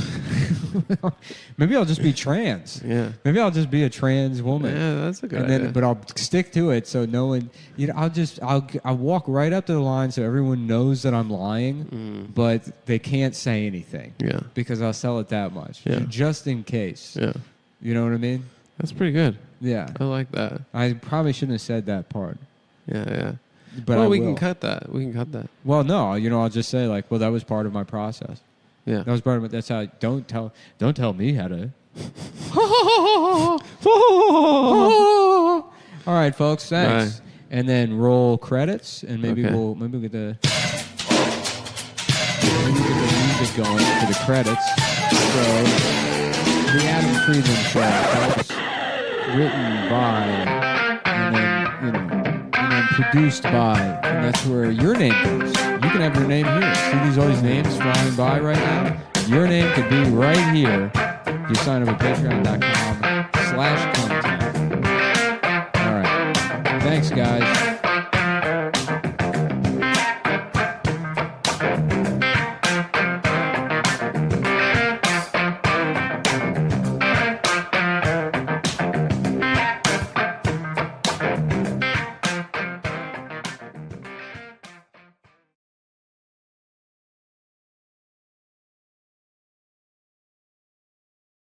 S1: Maybe I'll just be trans.
S2: Yeah.
S1: Maybe I'll just be a trans woman.
S2: Yeah, that's a good idea.
S1: But I'll stick to it so no one, I'll walk right up to the line so everyone knows that I'm lying, but they can't say anything.
S2: Yeah.
S1: Because I'll sell it that much.
S2: Yeah.
S1: Just in case.
S2: Yeah.
S1: You know what I mean?
S2: That's pretty good.
S1: Yeah.
S2: I like that.
S1: I probably shouldn't have said that part.
S2: Yeah, yeah.
S1: But
S2: well,
S1: I
S2: we
S1: will.
S2: can cut that. We can cut that.
S1: Well, no, I'll just say like, well, that was part of my process.
S2: Yeah.
S1: That was part of it. That's how. Don't tell me how to. All right, folks. Thanks.
S2: Bye.
S1: And then roll credits, and maybe we'll get the music going for the credits. So, the Adam Friedland Show, folks, written by, and then produced by, and that's where your name goes. You can have your name here. See all these names flying by right now? Your name could be right here if you sign up at patreon.com/content. All right. Thanks, guys.